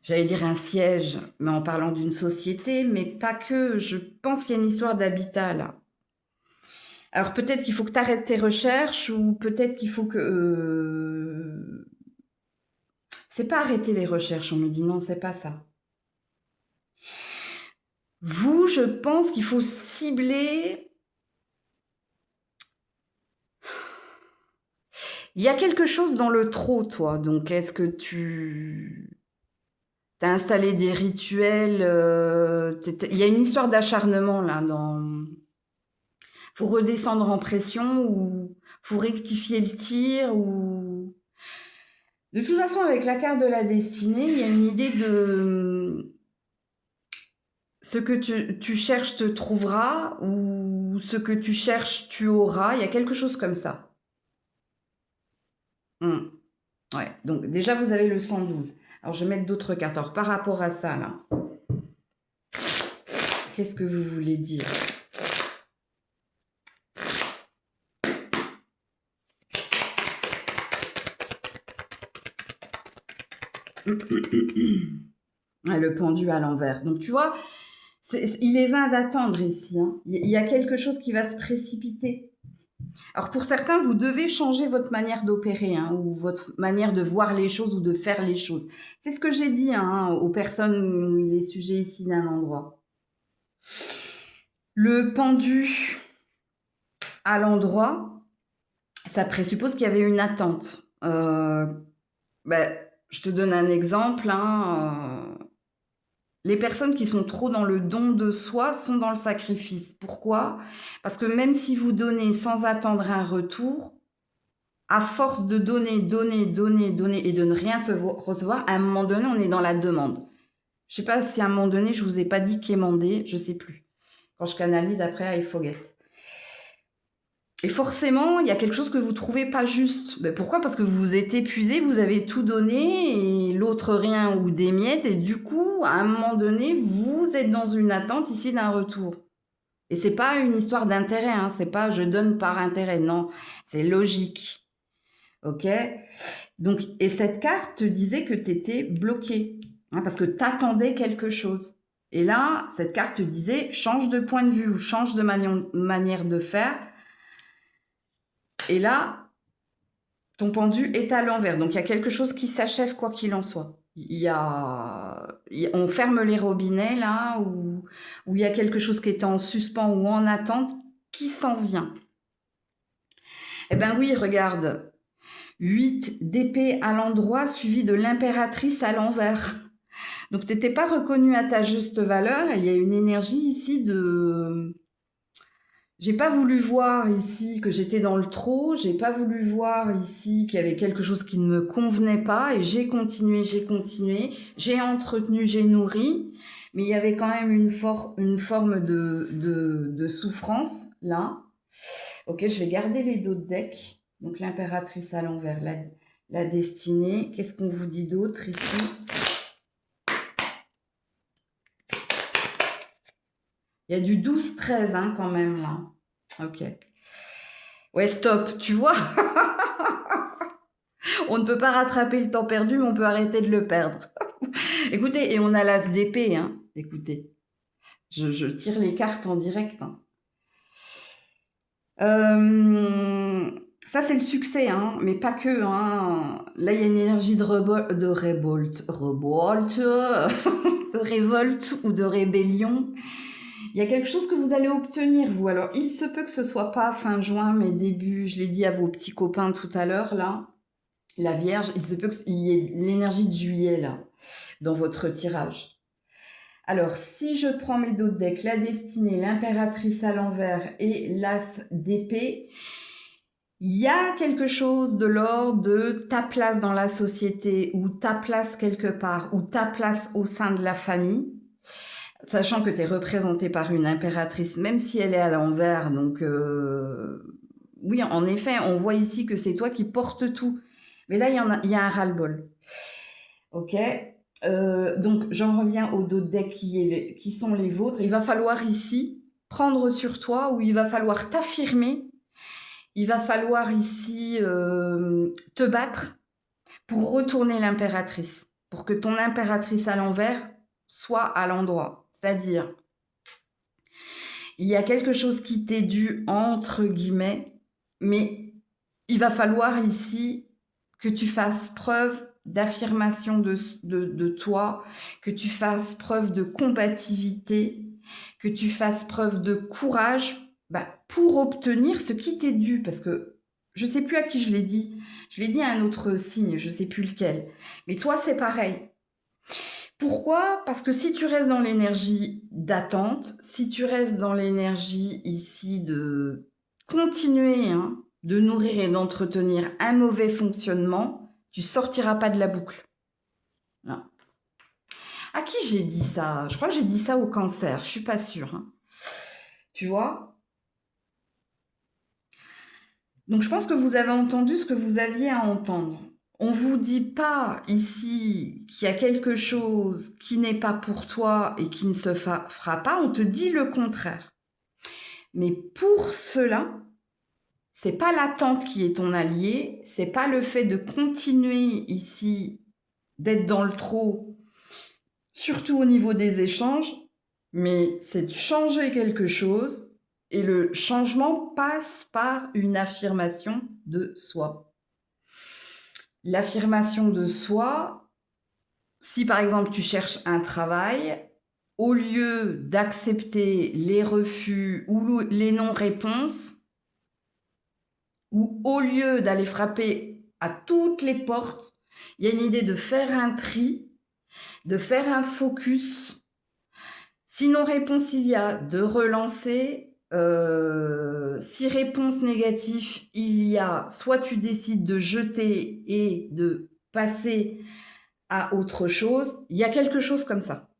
A: j'allais dire un siège, mais en parlant d'une société, mais pas que. Je pense qu'il y a une histoire d'habitat là. Alors peut-être qu'il faut que tu arrêtes tes recherches ou peut-être qu'il faut que... C'est pas arrêter les recherches, on me dit non, c'est pas ça. Vous, je pense qu'il faut cibler... Il y a quelque chose dans le trop, toi. Donc, est-ce que tu as installé des rituels il y a une histoire d'acharnement, là. Faut redescendre en pression ou faut rectifier le tir ou... De toute façon, avec la carte de la destinée, il y a une idée de... Ce que tu cherches te trouvera ou ce que tu cherches tu auras. Il y a quelque chose comme ça. Ouais, donc déjà vous avez le 112. Alors je vais mettre d'autres cartes. Alors par rapport à ça, là, qu'est-ce que vous voulez dire? Ouais, le pendu à l'envers. Donc tu vois, il est vain d'attendre ici, hein. Il y a quelque chose qui va se précipiter. Alors pour certains, vous devez changer votre manière d'opérer, hein, ou votre manière de voir les choses ou de faire les choses. C'est ce que j'ai dit, hein, aux personnes où il est sujet ici d'un endroit. Le pendu à l'endroit, ça présuppose qu'il y avait une attente. Je te donne un exemple, hein, les personnes qui sont trop dans le don de soi sont dans le sacrifice. Pourquoi? Parce que même si vous donnez sans attendre un retour, à force de donner et de ne rien recevoir, à un moment donné, on est dans la demande. Je ne sais pas si à un moment donné, je ne vous ai pas dit quémander, je ne sais plus. Quand je canalise, après, I forget. Et forcément, il y a quelque chose que vous ne trouvez pas juste. Pourquoi? Parce que vous vous êtes épuisé, vous avez tout donné, et l'autre rien ou des miettes, et du coup, à un moment donné, vous êtes dans une attente ici d'un retour. Et c'est pas une histoire d'intérêt, hein, c'est pas je donne par intérêt, non, c'est logique. Ok? Donc, et cette carte te disait que tu étais bloqué, hein, parce que tu attendais quelque chose. Et là, cette carte te disait change de point de vue ou change de manière de faire. Et là, ton pendu est à l'envers. Donc, il y a quelque chose qui s'achève quoi qu'il en soit. On ferme les robinets là, où il y a quelque chose qui était en suspens ou en attente qui s'en vient. Eh bien oui, regarde, 8 d'épée à l'endroit suivi de l'impératrice à l'envers. Donc, tu n'étais pas reconnu à ta juste valeur. Il y a une énergie ici de... J'ai pas voulu voir ici que j'étais dans le trop, j'ai pas voulu voir ici qu'il y avait quelque chose qui ne me convenait pas et j'ai continué, j'ai entretenu, j'ai nourri, mais il y avait quand même une forme de souffrance là. Ok, je vais garder les dos de deck. Donc l'impératrice à l'envers, la destinée. Qu'est-ce qu'on vous dit d'autre ici? Il y a du 12-13 hein, quand même là. Ok. Ouais, stop, tu vois. On ne peut pas rattraper le temps perdu, mais on peut arrêter de le perdre. Écoutez, et on a l'as d'épée, hein. Écoutez, je tire les cartes en direct. Hein. Ça, c'est le succès, hein, mais pas que. Hein. Là, il y a une énergie de révolte, de révolte ou de rébellion. Il y a quelque chose que vous allez obtenir, vous. Alors, il se peut que ce soit pas fin juin, mais début, je l'ai dit à vos petits copains tout à l'heure, là. La Vierge, il se peut qu'il y ait l'énergie de juillet, là, dans votre tirage. Alors, si je prends mes dos de deck, la destinée, l'impératrice à l'envers et l'as d'épée, il y a quelque chose de l'ordre de ta place dans la société ou ta place quelque part ou ta place au sein de la famille, sachant que tu es représentée par une impératrice, même si elle est à l'envers. Donc, oui, en effet, on voit ici que c'est toi qui portes tout. Mais là, il y a un ras-le-bol. Ok. Donc, j'en reviens aux dos de deck qui sont les vôtres. Il va falloir ici prendre sur toi ou il va falloir t'affirmer. Il va falloir ici te battre pour retourner l'impératrice, pour que ton impératrice à l'envers soit à l'endroit. C'est-à-dire, il y a quelque chose qui t'est dû entre guillemets, mais il va falloir ici que tu fasses preuve d'affirmation de toi, que tu fasses preuve de combativité, que tu fasses preuve de courage pour obtenir ce qui t'est dû. Parce que je ne sais plus à qui je l'ai dit. Je l'ai dit à un autre signe, je ne sais plus lequel. Mais toi, c'est pareil. Pourquoi? Parce que si tu restes dans l'énergie d'attente, si tu restes dans l'énergie ici de continuer de nourrir et d'entretenir un mauvais fonctionnement, tu sortiras pas de la boucle. Non. À qui j'ai dit ça? Je crois que j'ai dit ça au Cancer, je suis pas sûre. Hein. Tu vois? Donc je pense que vous avez entendu ce que vous aviez à entendre. On ne vous dit pas ici qu'il y a quelque chose qui n'est pas pour toi et qui ne se fera pas, on te dit le contraire. Mais pour cela, c'est pas l'attente qui est ton allié, c'est pas le fait de continuer ici d'être dans le trop, surtout au niveau des échanges, mais c'est de changer quelque chose et le changement passe par une affirmation de soi. L'affirmation de soi, si par exemple tu cherches un travail, au lieu d'accepter les refus ou les non-réponses, ou au lieu d'aller frapper à toutes les portes, il y a une idée de faire un tri, de faire un focus. Si non-réponse il y a, de relancer. Si réponse négative il y a, soit tu décides de jeter et de passer à autre chose. Il y a quelque chose comme ça.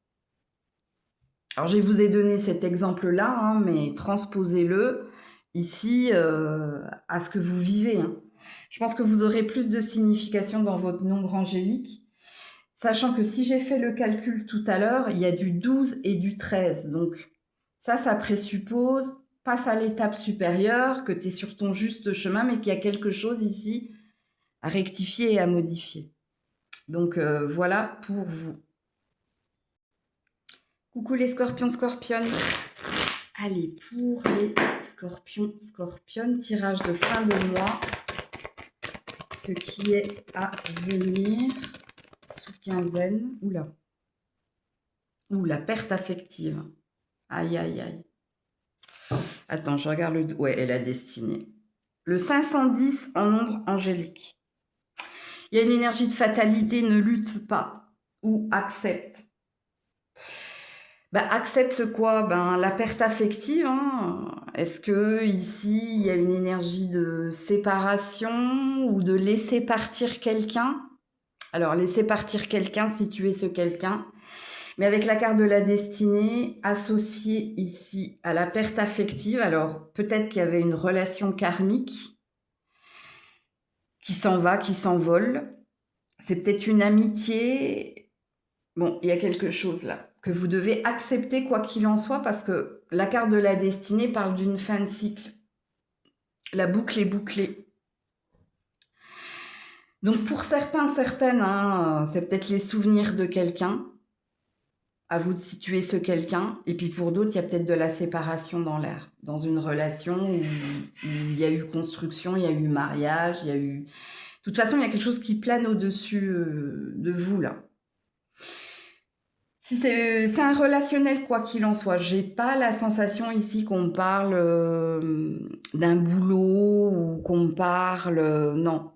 A: Alors, je vous ai donné cet exemple-là, mais transposez-le ici à ce que vous vivez. Hein. Je pense que vous aurez plus de signification dans votre nombre angélique, sachant que si j'ai fait le calcul tout à l'heure, il y a du 12 et du 13. Donc, ça présuppose, passe à l'étape supérieure, que tu es sur ton juste chemin, mais qu'il y a quelque chose ici à rectifier et à modifier. Donc, voilà pour vous. Coucou les scorpions, scorpionnes. Allez, pour les scorpions, scorpionnes, tirage de fin de mois. Ce qui est à venir sous quinzaine. Oula. Ouh, la perte affective. Aïe, aïe, aïe. Attends, je regarde le... Ouais, elle a destinée. Le 510 en nombre angélique. Il y a une énergie de fatalité, ne lutte pas ou accepte. Bah, accepte quoi? Ben, la perte affective, hein. Est-ce que ici il y a une énergie de séparation ou de laisser partir quelqu'un? Alors, laisser partir quelqu'un si tu es ce quelqu'un, mais avec la carte de la destinée associée ici à la perte affective, alors peut-être qu'il y avait une relation karmique qui s'en va, qui s'envole. C'est peut-être une amitié. Bon, il y a quelque chose là que vous devez accepter quoi qu'il en soit parce que la carte de la destinée parle d'une fin de cycle. La boucle est bouclée. Donc pour certains, certaines, hein, c'est peut-être les souvenirs de quelqu'un. À vous de situer ce quelqu'un. Et puis pour d'autres, il y a peut-être de la séparation dans l'air, dans une relation où il y a eu construction, il y a eu mariage, il y a eu... De toute façon, il y a quelque chose qui plane au-dessus de vous là. Si c'est un relationnel, quoi qu'il en soit, j'ai pas la sensation ici qu'on parle d'un boulot ou qu'on parle... non.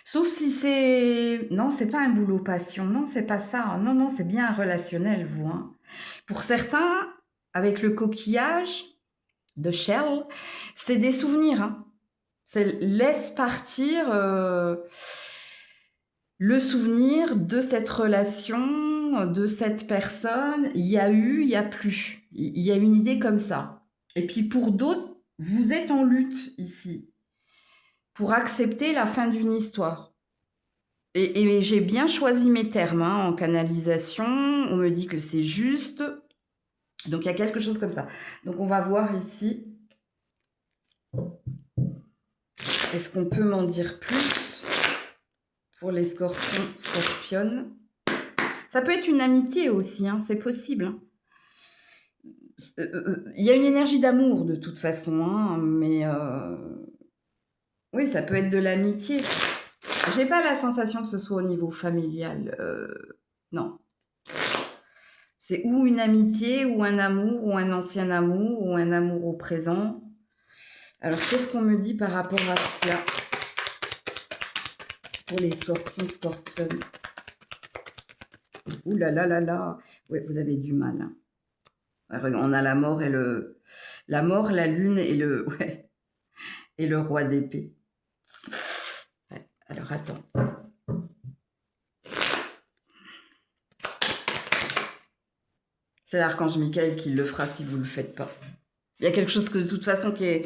A: Sauf si c'est... Non, c'est pas un boulot passion. Non, c'est pas ça. Non, non, c'est bien un relationnel, vous. Hein. Pour certains, avec le coquillage de shell, c'est des souvenirs. Hein. C'est laisse partir le souvenir de cette relation, de cette personne. Il y a eu, il y a plus. Il y a une idée comme ça. Et puis pour d'autres, vous êtes en lutte ici pour accepter la fin d'une histoire. Et j'ai bien choisi mes termes hein, en canalisation. On me dit que c'est juste. Donc, il y a quelque chose comme ça. Donc, on va voir ici. Est-ce qu'on peut m'en dire plus pour les scorpions, scorpionnes? Ça peut être une amitié aussi, hein, c'est possible. Hein. Il y a une énergie d'amour de toute façon, hein, mais oui, ça peut être de l'amitié. J'ai pas la sensation que ce soit au niveau familial. Non. C'est ou une amitié, ou un amour, ou un ancien amour, ou un amour au présent. Alors, qu'est-ce qu'on me dit par rapport à cela pour les scorpions, scorpionnes? Ouh là là là là. Ouais, vous avez du mal. Hein. On a la mort et le... La mort, la lune et le... Ouais. Et le roi d'épée. Ouais. Alors, attends. C'est l'archange Michael qui le fera si vous ne le faites pas. Il y a quelque chose que de toute façon qui est...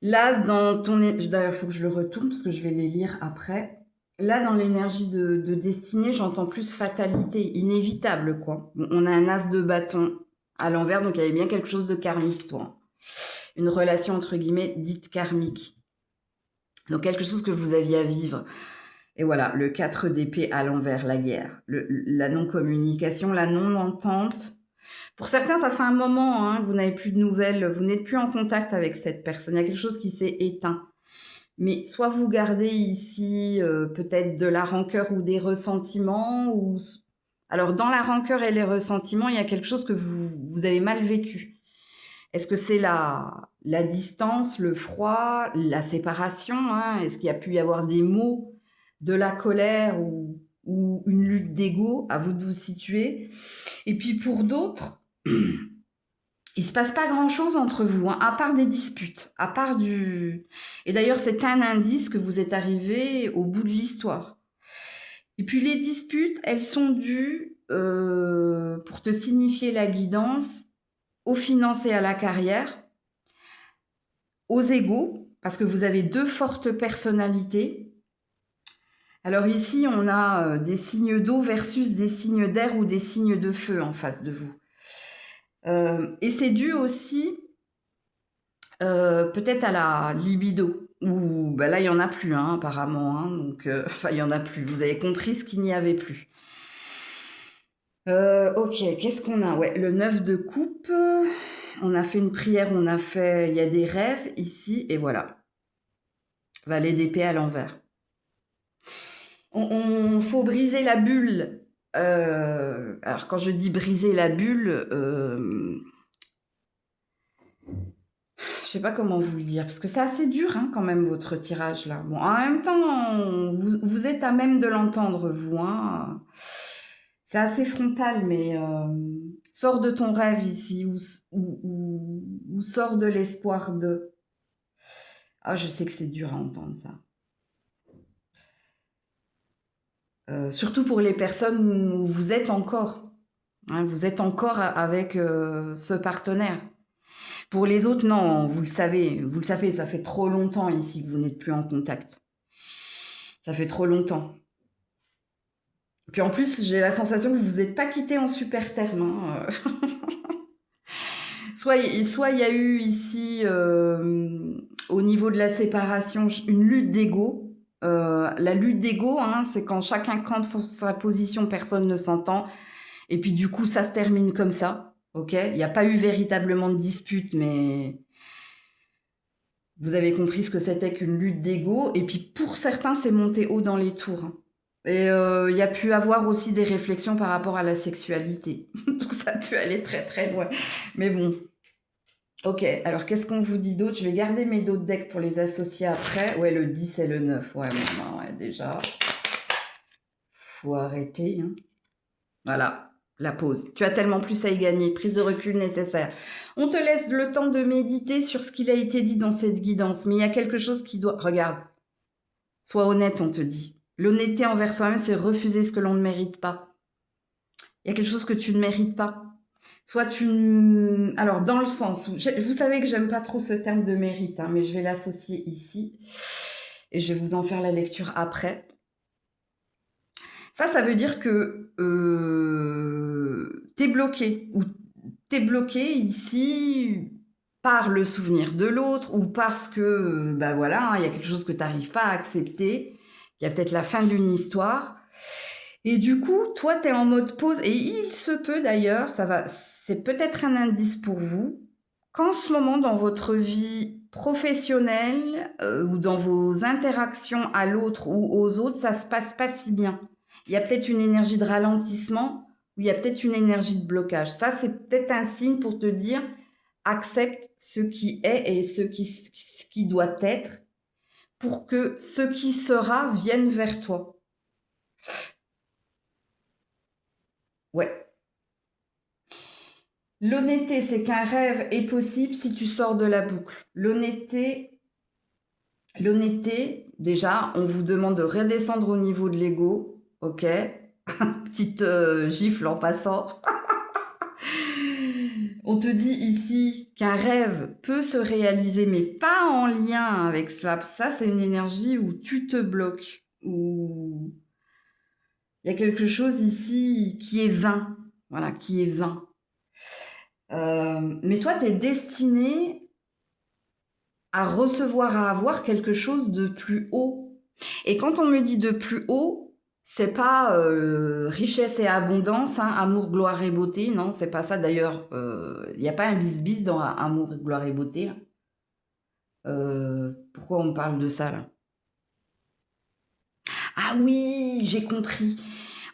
A: Là, dans ton... D'ailleurs, il faut que je le retourne parce que je vais les lire après. Là, dans l'énergie de destinée, j'entends plus fatalité, inévitable, quoi. On a un as de bâton à l'envers, donc il y avait bien quelque chose de karmique, toi. Une relation, entre guillemets, dite karmique. Donc, quelque chose que vous aviez à vivre. Et voilà, le 4 d'épée à l'envers, la guerre. La non-communication, la non-entente. Pour certains, ça fait un moment hein, que vous n'avez plus de nouvelles, vous n'êtes plus en contact avec cette personne. Il y a quelque chose qui s'est éteint. Mais soit vous gardez ici peut-être de la rancœur ou des ressentiments. Ou... Alors, dans la rancœur et les ressentiments, il y a quelque chose que vous avez mal vécu. Est-ce que c'est la distance, le froid, la séparation hein? Est-ce qu'il y a pu y avoir des mots, de la colère ou une lutte d'ego? À vous de vous situer. Et puis pour d'autres, il se passe pas grand-chose entre vous, hein, à part des disputes, à part du... Et d'ailleurs, c'est un indice que vous êtes arrivé au bout de l'histoire. Et puis les disputes, elles sont dues, pour te signifier la guidance, aux finances et à la carrière, aux égos, parce que vous avez deux fortes personnalités. Alors ici, on a des signes d'eau versus des signes d'air ou des signes de feu en face de vous. Et c'est dû aussi peut-être à la libido. Ou ben là, il n'y en a plus, hein, apparemment. Hein, donc, enfin, il n'y en a plus. Vous avez compris ce qu'il n'y avait plus. Ok, qu'est-ce qu'on a? Ouais, le 9 de coupe. On a fait une prière, on a fait... Il y a des rêves ici, et voilà. Valet d'épée à l'envers. On faut briser la bulle. Alors, quand je dis briser la bulle... je sais pas comment vous le dire, parce que c'est assez dur hein, quand même votre tirage là. Bon, en même temps, vous êtes à même de l'entendre, vous. Hein. C'est assez frontal, mais Sors de ton rêve ici, ou sors de l'espoir de... Ah, je sais que c'est dur à entendre ça. Surtout pour les personnes où vous êtes encore. Hein, vous êtes encore avec ce partenaire. Pour les autres, non, vous le savez, ça fait trop longtemps ici que vous n'êtes plus en contact. Ça fait trop longtemps. Puis en plus, j'ai la sensation que vous vous êtes pas quittés en super terme. Hein. Soit il y a eu ici, au niveau de la séparation, une lutte d'ego. La lutte d'ego, hein, c'est quand chacun campe sur sa position, personne ne s'entend. Et puis du coup, ça se termine comme ça. Ok, il n'y a pas eu véritablement de dispute, mais vous avez compris ce que c'était qu'une lutte d'ego. Et puis pour certains, c'est monté haut dans les tours. Hein. Et il y a pu avoir aussi des réflexions par rapport à la sexualité. Donc ça a pu aller très très loin. Mais bon. Ok, alors qu'est-ce qu'on vous dit d'autre? Je vais garder mes d'autres decks pour les associer après. Ouais, le 10 et le 9. Ouais, bon, ouais, déjà. Faut arrêter. Hein. Voilà, la pause. Tu as tellement plus à y gagner. Prise de recul nécessaire. On te laisse le temps de méditer sur ce qu'il a été dit dans cette guidance. Mais il y a quelque chose qui doit... Regarde. Sois honnête, on te dit. L'honnêteté envers soi-même, c'est refuser ce que l'on ne mérite pas. Il y a quelque chose que tu ne mérites pas. Soit tu... Alors, dans le sens où... Vous savez que j'aime pas trop ce terme de mérite, hein, mais je vais l'associer ici. Et je vais vous en faire la lecture après. Ça veut dire que t'es bloqué. Ou t'es bloqué ici par le souvenir de l'autre ou parce que, bah voilà, il y a quelque chose que tu n'arrives pas à accepter. Il y a peut-être la fin d'une histoire. Et du coup, toi, tu es en mode pause. Et il se peut d'ailleurs, c'est peut-être un indice pour vous, qu'en ce moment, dans votre vie professionnelle ou dans vos interactions à l'autre ou aux autres, ça se passe pas si bien. Il y a peut-être une énergie de ralentissement ou il y a peut-être une énergie de blocage. Ça, c'est peut-être un signe pour te dire, accepte ce qui est et ce qui doit être pour que ce qui sera vienne vers toi. Ouais. L'honnêteté, c'est qu'un rêve est possible si tu sors de la boucle. L'honnêteté, déjà, on vous demande de redescendre au niveau de l'ego, ok? Petite gifle en passant. On te dit ici qu'un rêve peut se réaliser, mais pas en lien avec cela. Ça, c'est une énergie où tu te bloques, où il y a quelque chose ici qui est vain. Voilà, qui est vain. Mais toi, tu es destiné à recevoir, à avoir quelque chose de plus haut. Et quand on me dit de plus haut, c'est pas richesse et abondance, hein, amour, gloire et beauté, non, c'est pas ça. D'ailleurs, il n'y a pas un bis-bis dans amour, gloire et beauté. Pourquoi on me parle de ça, là? Ah oui, j'ai compris.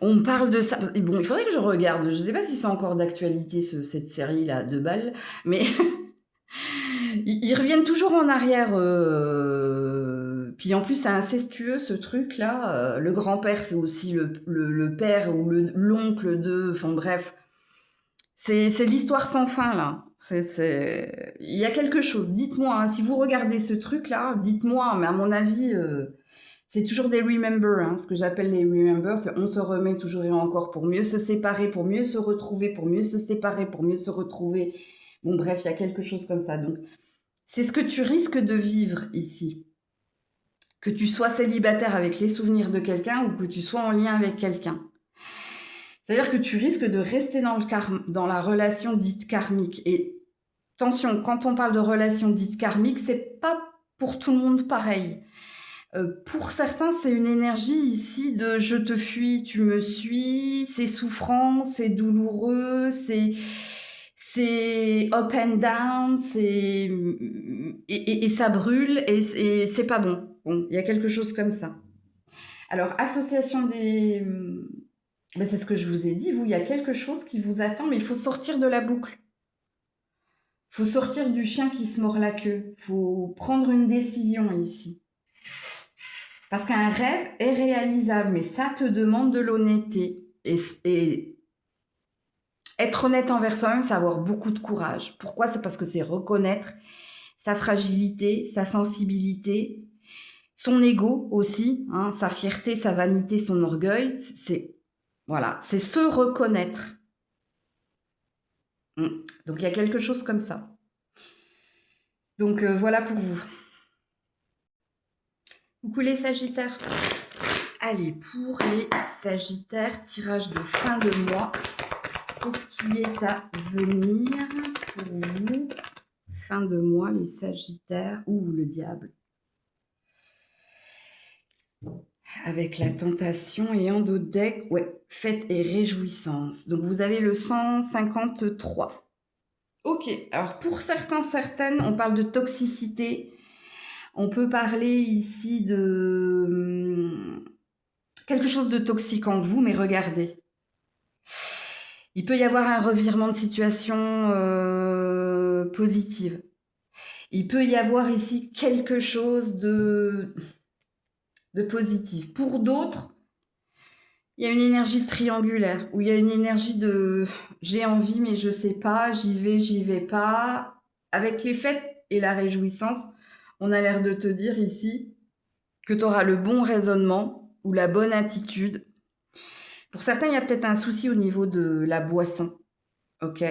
A: On me parle de ça. Bon, il faudrait que je regarde. Je ne sais pas si c'est encore d'actualité, cette série-là, de balles, mais... Ils reviennent toujours en arrière. Puis en plus, c'est incestueux ce truc-là. Le grand-père, c'est aussi le père ou l'oncle de. Enfin bref, c'est l'histoire sans fin là. Il y a quelque chose. Dites-moi, hein, si vous regardez ce truc-là, dites-moi. Mais à mon avis, c'est toujours des remember. Hein, ce que j'appelle les remember, c'est on se remet toujours et encore pour mieux se séparer, pour mieux se retrouver, pour mieux se séparer, pour mieux se retrouver. Bon bref, il y a quelque chose comme ça. Donc c'est ce que tu risques de vivre ici. Que tu sois célibataire avec les souvenirs de quelqu'un ou que tu sois en lien avec quelqu'un. C'est-à-dire que tu risques de rester dans la relation dite karmique. Et attention, quand on parle de relation dite karmique, c'est pas pour tout le monde pareil. Pour certains, c'est une énergie ici de je te fuis, tu me suis, c'est souffrant, c'est douloureux, c'est up and down, et ça brûle et c'est pas bon. Bon, il y a quelque chose comme ça. Alors, association des... Ben, c'est ce que je vous ai dit, vous, il y a quelque chose qui vous attend, mais il faut sortir de la boucle. Il faut sortir du chien qui se mord la queue. Il faut prendre une décision ici. Parce qu'un rêve est réalisable, mais ça te demande de l'honnêteté. Et Être honnête envers soi-même, c'est avoir beaucoup de courage. Pourquoi? C'est parce que c'est reconnaître sa fragilité, sa sensibilité, son ego aussi, hein, sa fierté, sa vanité, son orgueil. Voilà, c'est se reconnaître. Donc il y a quelque chose comme ça. Donc voilà pour vous. Coucou les Sagittaires. Allez, pour les Sagittaires, tirage de fin de mois. Qu'est-ce qui est à venir pour vous? Fin de mois, les Sagittaires. Ouh, le diable. Avec la tentation et en dos de deck, ouais, fête et réjouissance. Donc vous avez le 153. Ok, alors pour certains, certaines, on parle de toxicité. On peut parler ici de quelque chose de toxique en vous, mais regardez. Il peut y avoir un revirement de situation positive. Il peut y avoir ici quelque chose de positif. Pour d'autres, il y a une énergie triangulaire, où il y a une énergie de j'ai envie mais je sais pas, j'y vais pas. Avec les fêtes et la réjouissance, on a l'air de te dire ici que tu auras le bon raisonnement ou la bonne attitude. Pour certains, il y a peut-être un souci au niveau de la boisson. Ok.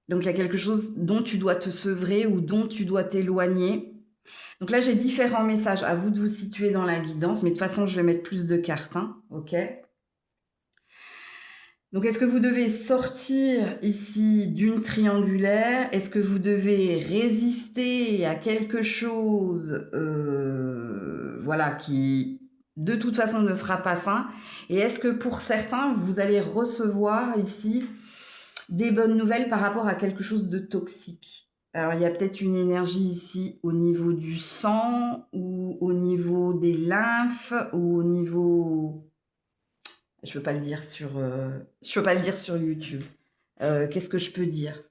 A: Donc il y a quelque chose dont tu dois te sevrer ou dont tu dois t'éloigner. Donc là, j'ai différents messages. À vous de vous situer dans la guidance. Mais de toute façon, je vais mettre plus de cartes. Hein, ok. Donc, est-ce que vous devez sortir ici d'une triangulaire? Est-ce que vous devez résister à quelque chose voilà, qui, de toute façon, ne sera pas sain? Et est-ce que pour certains, vous allez recevoir ici des bonnes nouvelles par rapport à quelque chose de toxique? Alors, il y a peut-être une énergie ici au niveau du sang ou au niveau des lymphes ou au niveau... Je peux pas le dire sur, je peux pas le dire sur YouTube. Qu'est-ce que je peux dire?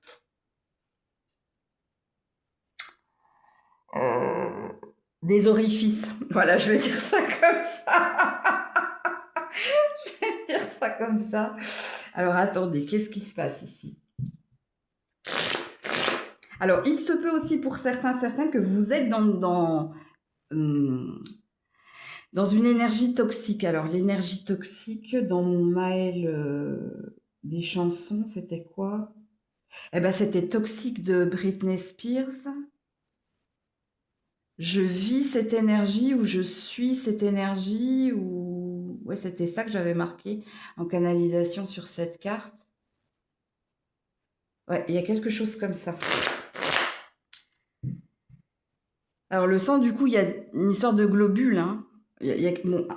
A: Des orifices. Voilà, je vais dire ça comme ça. Je vais dire ça comme ça. Alors, attendez, qu'est-ce qui se passe ici? Alors, il se peut aussi pour certains, certaines que vous êtes dans une énergie toxique. Alors, l'énergie toxique, dans mon mail des chansons, c'était quoi? Eh ben, c'était Toxique de Britney Spears. Je vis cette énergie ou je suis cette énergie ou... Ouais, c'était ça que j'avais marqué en canalisation sur cette carte. Ouais, il y a quelque chose comme ça. Alors, le sang, du coup, il y a une histoire de globules. Hein. Bon,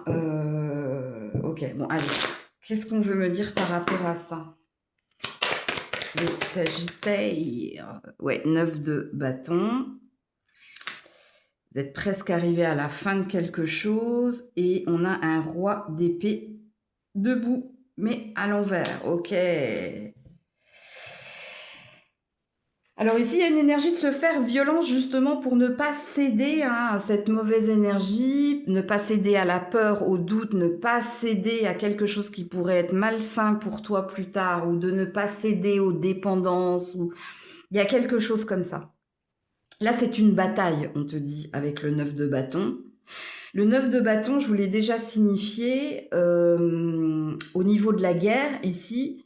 A: ok, bon, allez. Qu'est-ce qu'on veut me dire par rapport à ça? Les Sagittaires. Ouais, 9 de bâton. Vous êtes presque arrivé à la fin de quelque chose et on a un roi d'épée debout, mais à l'envers. Ok. Alors ici, il y a une énergie de se faire violence justement pour ne pas céder à cette mauvaise énergie, ne pas céder à la peur, au doute, ne pas céder à quelque chose qui pourrait être malsain pour toi plus tard ou de ne pas céder aux dépendances. Ou... Il y a quelque chose comme ça. Là, c'est une bataille, on te dit, avec le 9 de bâton. Le 9 de bâton, je vous l'ai déjà signifié, au niveau de la guerre, ici,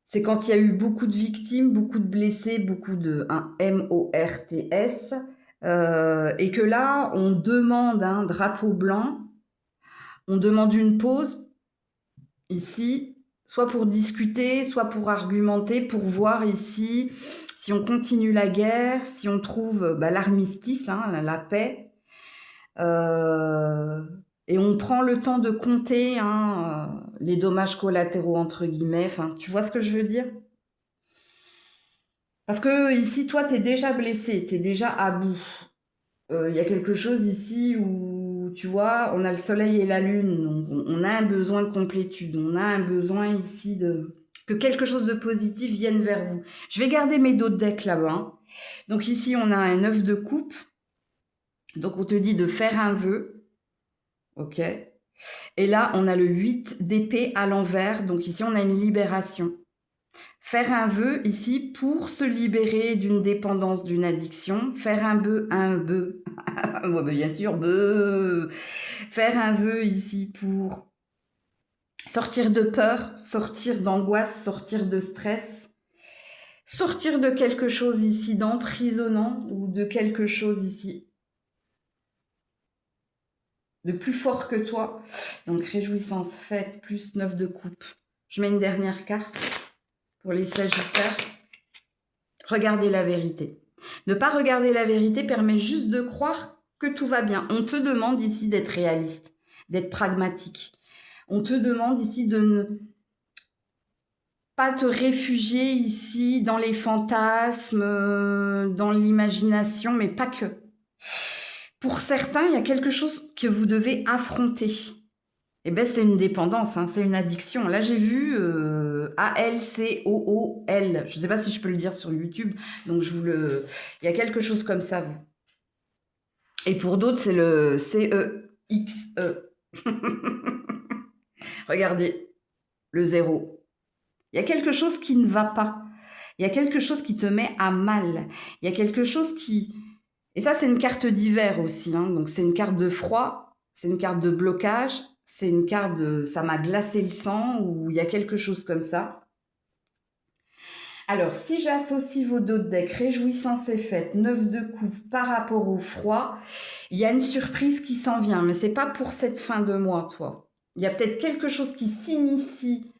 A: c'est quand il y a eu beaucoup de victimes, beaucoup de blessés, beaucoup de MORTS, et que là, on demande un drapeau blanc, on demande une pause, ici, soit pour discuter, soit pour argumenter, pour voir ici si on continue la guerre, si on trouve l'armistice, hein, la paix, et on prend le temps de compter les dommages collatéraux, entre guillemets. Enfin, tu vois ce que je veux dire? Parce que ici, toi, tu es déjà blessé, tu es déjà à bout. Il y a quelque chose ici où, tu vois, on a le soleil et la lune, donc on a un besoin de complétude, on a un besoin ici que quelque chose de positif vienne vers vous. Je vais garder mes dos de deck là-bas. Hein. Donc ici, on a un 9 de coupe. Donc on te dit de faire un vœu. Ok. Et là, on a le 8 d'épée à l'envers. Donc ici, on a une libération. Faire un vœu ici pour se libérer d'une dépendance, d'une addiction. Faire un vœu, ouais, bien sûr, bœuf. Faire un vœu ici pour sortir de peur, sortir d'angoisse, sortir de stress, sortir de quelque chose ici d'emprisonnant ou de quelque chose ici de plus fort que toi. Donc réjouissance, fête, plus 9 de coupe. Je mets une dernière carte pour les Sagittaires. Regardez la vérité. Ne pas regarder la vérité permet juste de croire que tout va bien. On te demande ici d'être réaliste, d'être pragmatique. On te demande ici de ne pas te réfugier ici dans les fantasmes, dans l'imagination, mais pas que. Pour certains, il y a quelque chose que vous devez affronter. Eh bien, c'est une dépendance, hein, c'est une addiction. Là, j'ai vu ALCOOL. Je ne sais pas si je peux le dire sur YouTube, donc je vous le... Il y a quelque chose comme ça, vous. Et pour d'autres, c'est le CEXE. Regardez, le 0. Il y a quelque chose qui ne va pas. Il y a quelque chose qui te met à mal. Il y a quelque chose qui... Et ça, c'est une carte d'hiver aussi. Hein. Donc, c'est une carte de froid, c'est une carte de blocage, c'est une carte de ça m'a glacé le sang ou il y a quelque chose comme ça. Alors, si j'associe vos deux decks, réjouissance et fête, 9 de coupe par rapport au froid, il y a une surprise qui s'en vient, mais c'est pas pour cette fin de mois, toi. Il y a peut-être quelque chose qui s'initie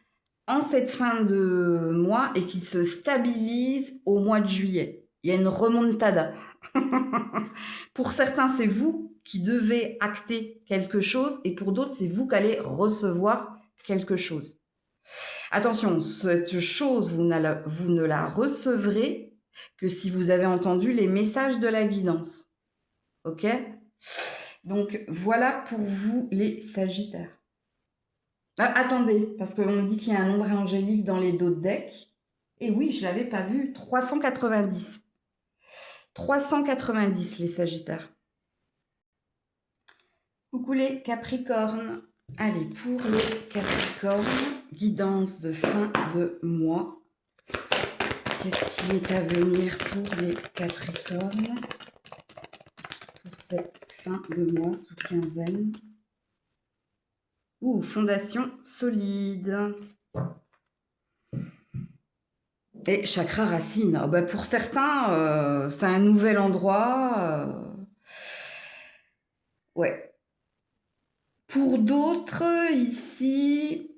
A: en cette fin de mois et qui se stabilise au mois de juillet. Il y a une remontada. Pour certains, c'est vous qui devez acter quelque chose et pour d'autres, c'est vous qui allez recevoir quelque chose. Attention, cette chose, vous ne la recevrez que si vous avez entendu les messages de la guidance. Ok? Donc, voilà pour vous les Sagittaires. Ah, attendez, parce qu'on me dit qu'il y a un nombre angélique dans les dos de deck. Et oui, je ne l'avais pas vu. 390. 390, les Sagittaires. Coucou les Capricornes. Allez, pour les Capricornes, guidance de fin de mois. Qu'est-ce qui est à venir pour les Capricornes pour cette fin de mois sous quinzaine? Fondation solide. Et chakra racine. Oh bah pour certains, c'est un nouvel endroit. Ouais. Pour d'autres, ici,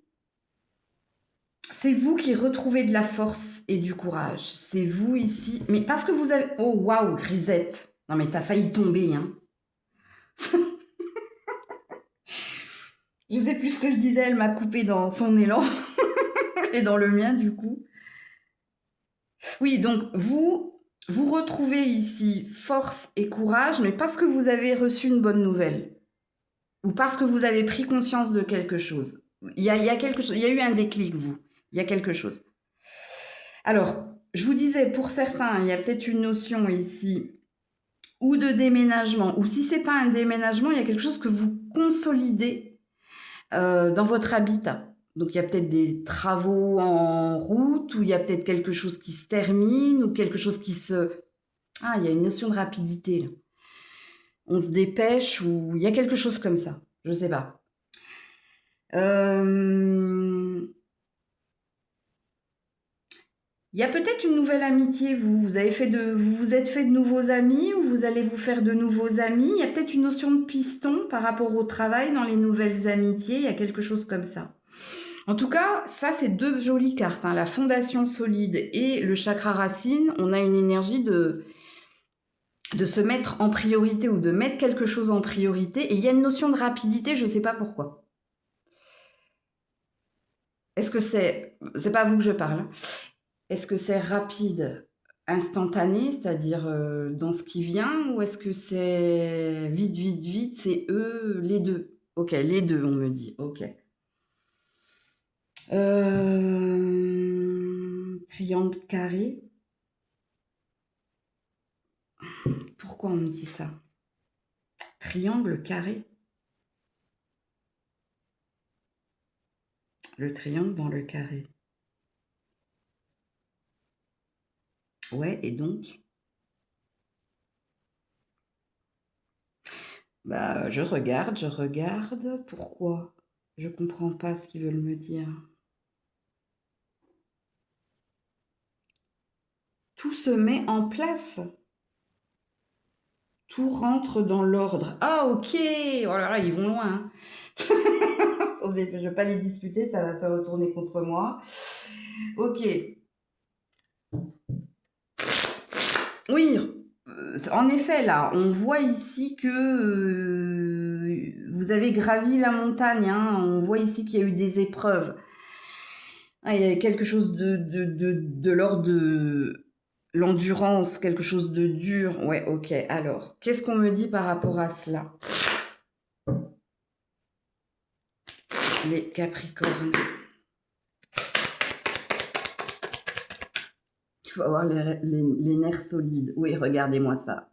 A: c'est vous qui retrouvez de la force et du courage. C'est vous ici. Mais parce que vous avez... Oh, waouh, Grisette. Non, mais t'as failli tomber, hein. Je sais plus ce que je disais, elle m'a coupé dans son élan. Et dans le mien, du coup. Oui, donc vous retrouvez ici force et courage, mais parce que vous avez reçu une bonne nouvelle. Ou parce que vous avez pris conscience de quelque chose. Il y a quelque chose, il y a eu un déclic, vous. Il y a quelque chose. Alors, je vous disais, pour certains, il y a peut-être une notion ici ou de déménagement, ou si ce n'est pas un déménagement, il y a quelque chose que vous consolidez dans votre habitat. Donc, il y a peut-être des travaux en route, ou il y a peut-être quelque chose qui se termine, ou quelque chose qui se... Ah, il y a une notion de rapidité, là. On se dépêche, ou il y a quelque chose comme ça. Je ne sais pas. Il y a peut-être une nouvelle amitié, vous. Vous vous êtes fait de nouveaux amis ou vous allez vous faire de nouveaux amis. Il y a peut-être une notion de piston par rapport au travail dans les nouvelles amitiés. Il y a quelque chose comme ça. En tout cas, ça, c'est deux jolies cartes. Hein. La fondation solide et le chakra racine, on a une énergie de se mettre en priorité ou de mettre quelque chose en priorité. Et il y a une notion de rapidité, je ne sais pas pourquoi. Est-ce que c'est pas à vous que je parle, hein. Est-ce que c'est rapide, instantané, c'est-à-dire dans ce qui vient, ou est-ce que c'est vite, vite, vite, c'est eux, les deux? Ok, les deux, on me dit, ok. Triangle carré. Pourquoi on me dit ça? Triangle carré. Le triangle dans le carré. Ouais, et donc? Bah, je regarde, je regarde. Pourquoi? Je comprends pas ce qu'ils veulent me dire. Tout se met en place. Tout rentre dans l'ordre. Ah, ok. Oh là là, ils vont loin, hein. Attendez, je vais pas les disputer, ça va se retourner contre moi. Ok. Oui, en effet, là, on voit ici que vous avez gravi la montagne, hein. On voit ici qu'il y a eu des épreuves. Ah, il y a quelque chose de l'ordre de l'endurance, quelque chose de dur. Ouais, ok. Alors, qu'est-ce qu'on me dit par rapport à cela? Les Capricornes. Il faut avoir les nerfs solides. Oui, regardez-moi ça.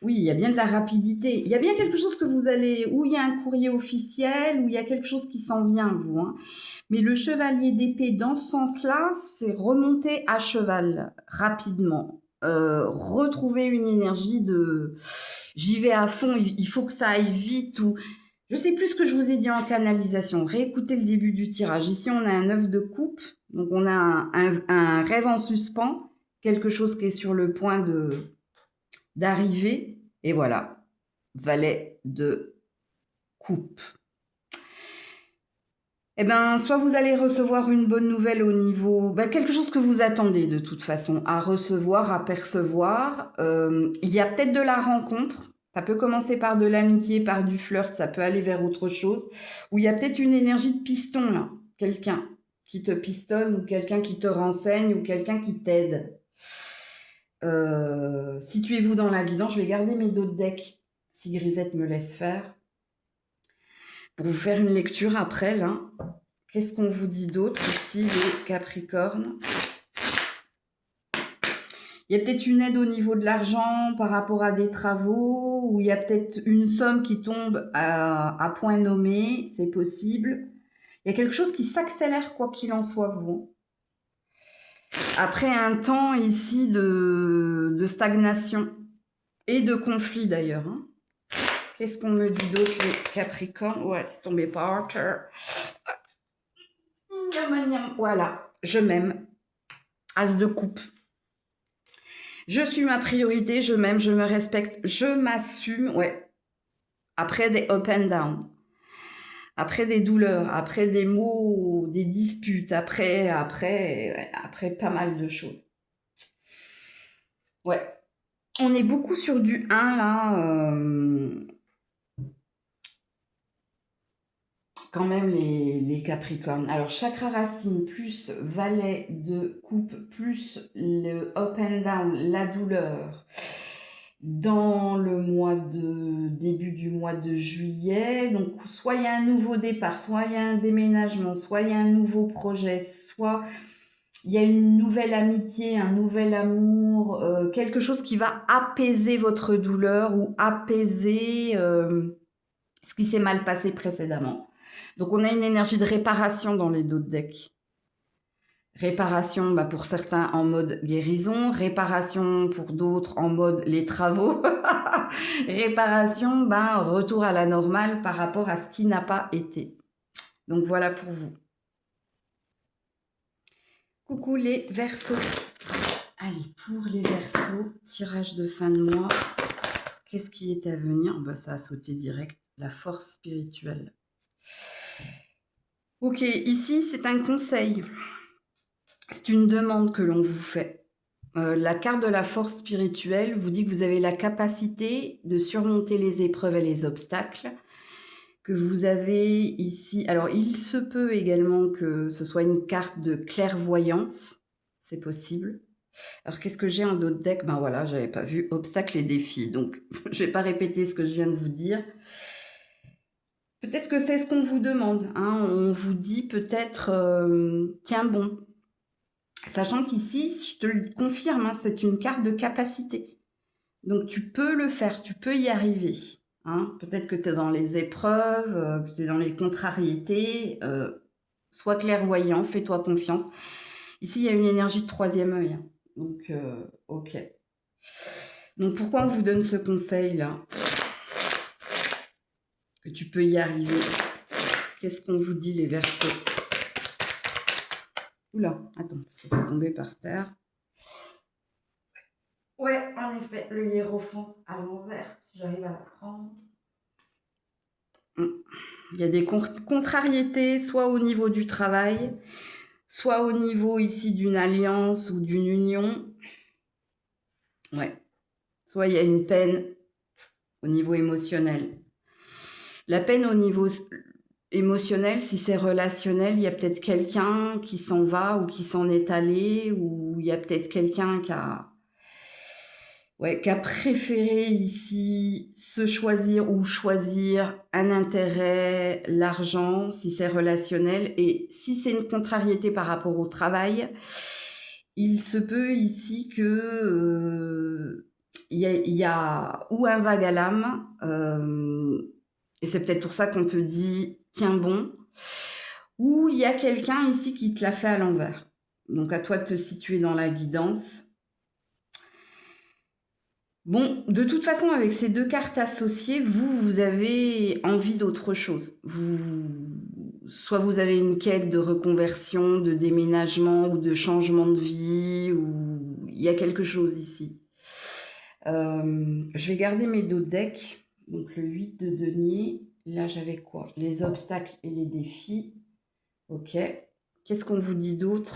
A: Oui, il y a bien de la rapidité. Il y a bien quelque chose que vous allez... Où il y a un courrier officiel, où il y a quelque chose qui s'en vient, vous. Hein. Mais le chevalier d'épée, dans ce sens-là, c'est remonter à cheval rapidement. Retrouver une énergie de... J'y vais à fond, il faut que ça aille vite. Ou... Je sais plus ce que je vous ai dit en canalisation. Réécoutez le début du tirage. Ici, on a un œuf de coupe. Donc, on a un rêve en suspens. Quelque chose qui est sur le point d'arriver. Et voilà, valet de coupe. Eh bien, soit vous allez recevoir une bonne nouvelle au niveau... quelque chose que vous attendez de toute façon, à recevoir, à percevoir. Il y a peut-être de la rencontre. Ça peut commencer par de l'amitié, par du flirt, ça peut aller vers autre chose. Ou il y a peut-être une énergie de piston, là. Quelqu'un qui te pistonne, ou quelqu'un qui te renseigne, ou quelqu'un qui t'aide. Situez-vous dans la guidance. Je vais garder mes dos de deck, si Grisette me laisse faire. Pour vous faire une lecture après, là. Qu'est-ce qu'on vous dit d'autre ici, les Capricornes? Il y a peut-être une aide au niveau de l'argent par rapport à des travaux, ou il y a peut-être une somme qui tombe à point nommé, c'est possible. Il y a quelque chose qui s'accélère, quoi qu'il en soit, vous. Après un temps ici de stagnation et de conflit d'ailleurs. Hein. Qu'est-ce qu'on me dit d'autre, les Capricornes? Ouais, c'est tombé par terre. Voilà, je m'aime. As de coupe. Je suis ma priorité, je m'aime, je me respecte, je m'assume, ouais. Après des up and down, après des douleurs, après des mots, des disputes, après pas mal de choses. Ouais. On est beaucoup sur du 1 là. Quand même les Capricornes. Alors, chakra racine plus valet de coupe plus le up and down, la douleur. Dans le début du mois de juillet, donc soit il y a un nouveau départ, soit il y a un déménagement, soit il y a un nouveau projet, soit il y a une nouvelle amitié, un nouvel amour, quelque chose qui va apaiser votre douleur ou apaiser ce qui s'est mal passé précédemment. Donc, on a une énergie de réparation dans les dos de deck. Réparation pour certains en mode guérison, réparation pour d'autres en mode les travaux, réparation, retour à la normale par rapport à ce qui n'a pas été. Donc, voilà pour vous. Coucou les Verseaux. Allez, pour les Verseaux, tirage de fin de mois. Qu'est-ce qui est à venir? Ça a sauté direct. La force spirituelle. Ok, ici, c'est un conseil. C'est une demande que l'on vous fait. La carte de la force spirituelle vous dit que vous avez la capacité de surmonter les épreuves et les obstacles. Que vous avez ici... Alors, il se peut également que ce soit une carte de clairvoyance. C'est possible. Alors, qu'est-ce que j'ai en dos de deck? Voilà, j'avais pas vu obstacles et défis. Donc, je vais pas répéter ce que je viens de vous dire. Peut-être que c'est ce qu'on vous demande. Hein. On vous dit peut-être, tiens bon. Sachant qu'ici, je te le confirme, hein, c'est une carte de capacité. Donc, tu peux le faire, tu peux y arriver. Hein. Peut-être que tu es dans les épreuves, que tu es dans les contrariétés. Sois clairvoyant, fais-toi confiance. Ici, il y a une énergie de troisième œil. Hein. Donc, ok. Donc, pourquoi on vous donne ce conseil-là? Que tu peux y arriver. Qu'est-ce qu'on vous dit, les Verseaux? Oula, attends, parce que c'est tombé par terre. Ouais, en effet, le hiérophant à l'envers, si j'arrive à la prendre. Il y a des contrariétés, soit au niveau du travail, soit au niveau ici d'une alliance ou d'une union. Ouais. Soit il y a une peine au niveau émotionnel. La peine au niveau émotionnel, si c'est relationnel, il y a peut-être quelqu'un qui s'en va ou qui s'en est allé, ou il y a peut-être quelqu'un qui a préféré ici se choisir ou choisir un intérêt, l'argent, si c'est relationnel. Et si c'est une contrariété par rapport au travail, il se peut ici que il y a ou un vague à l'âme, et c'est peut-être pour ça qu'on te dit tiens bon, ou il y a quelqu'un ici qui te l'a fait à l'envers. Donc à toi de te situer dans la guidance. Bon, de toute façon, avec ces deux cartes associées, vous avez envie d'autre chose. Soit vous avez une quête de reconversion, de déménagement ou de changement de vie, ou il y a quelque chose ici. Je vais garder mes deux decks. Donc le 8 de denier. Là, j'avais quoi? Les obstacles et les défis. Ok. Qu'est-ce qu'on vous dit d'autre?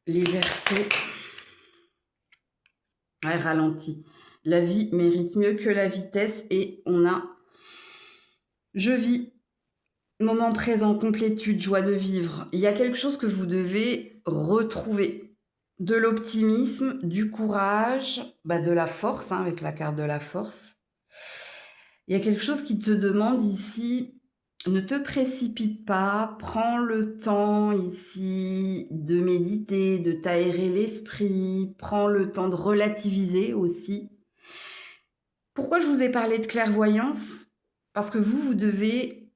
A: Les Verseaux. Ouais, ralenti. La vie mérite mieux que la vitesse et on a je vis, moment présent, complétude, joie de vivre. Il y a quelque chose que vous devez retrouver. De l'optimisme, du courage, de la force, avec la carte de la force. Il y a quelque chose qui te demande ici, ne te précipite pas, prends le temps ici de méditer, de t'aérer l'esprit, prends le temps de relativiser aussi. Pourquoi je vous ai parlé de clairvoyance? Parce que vous devez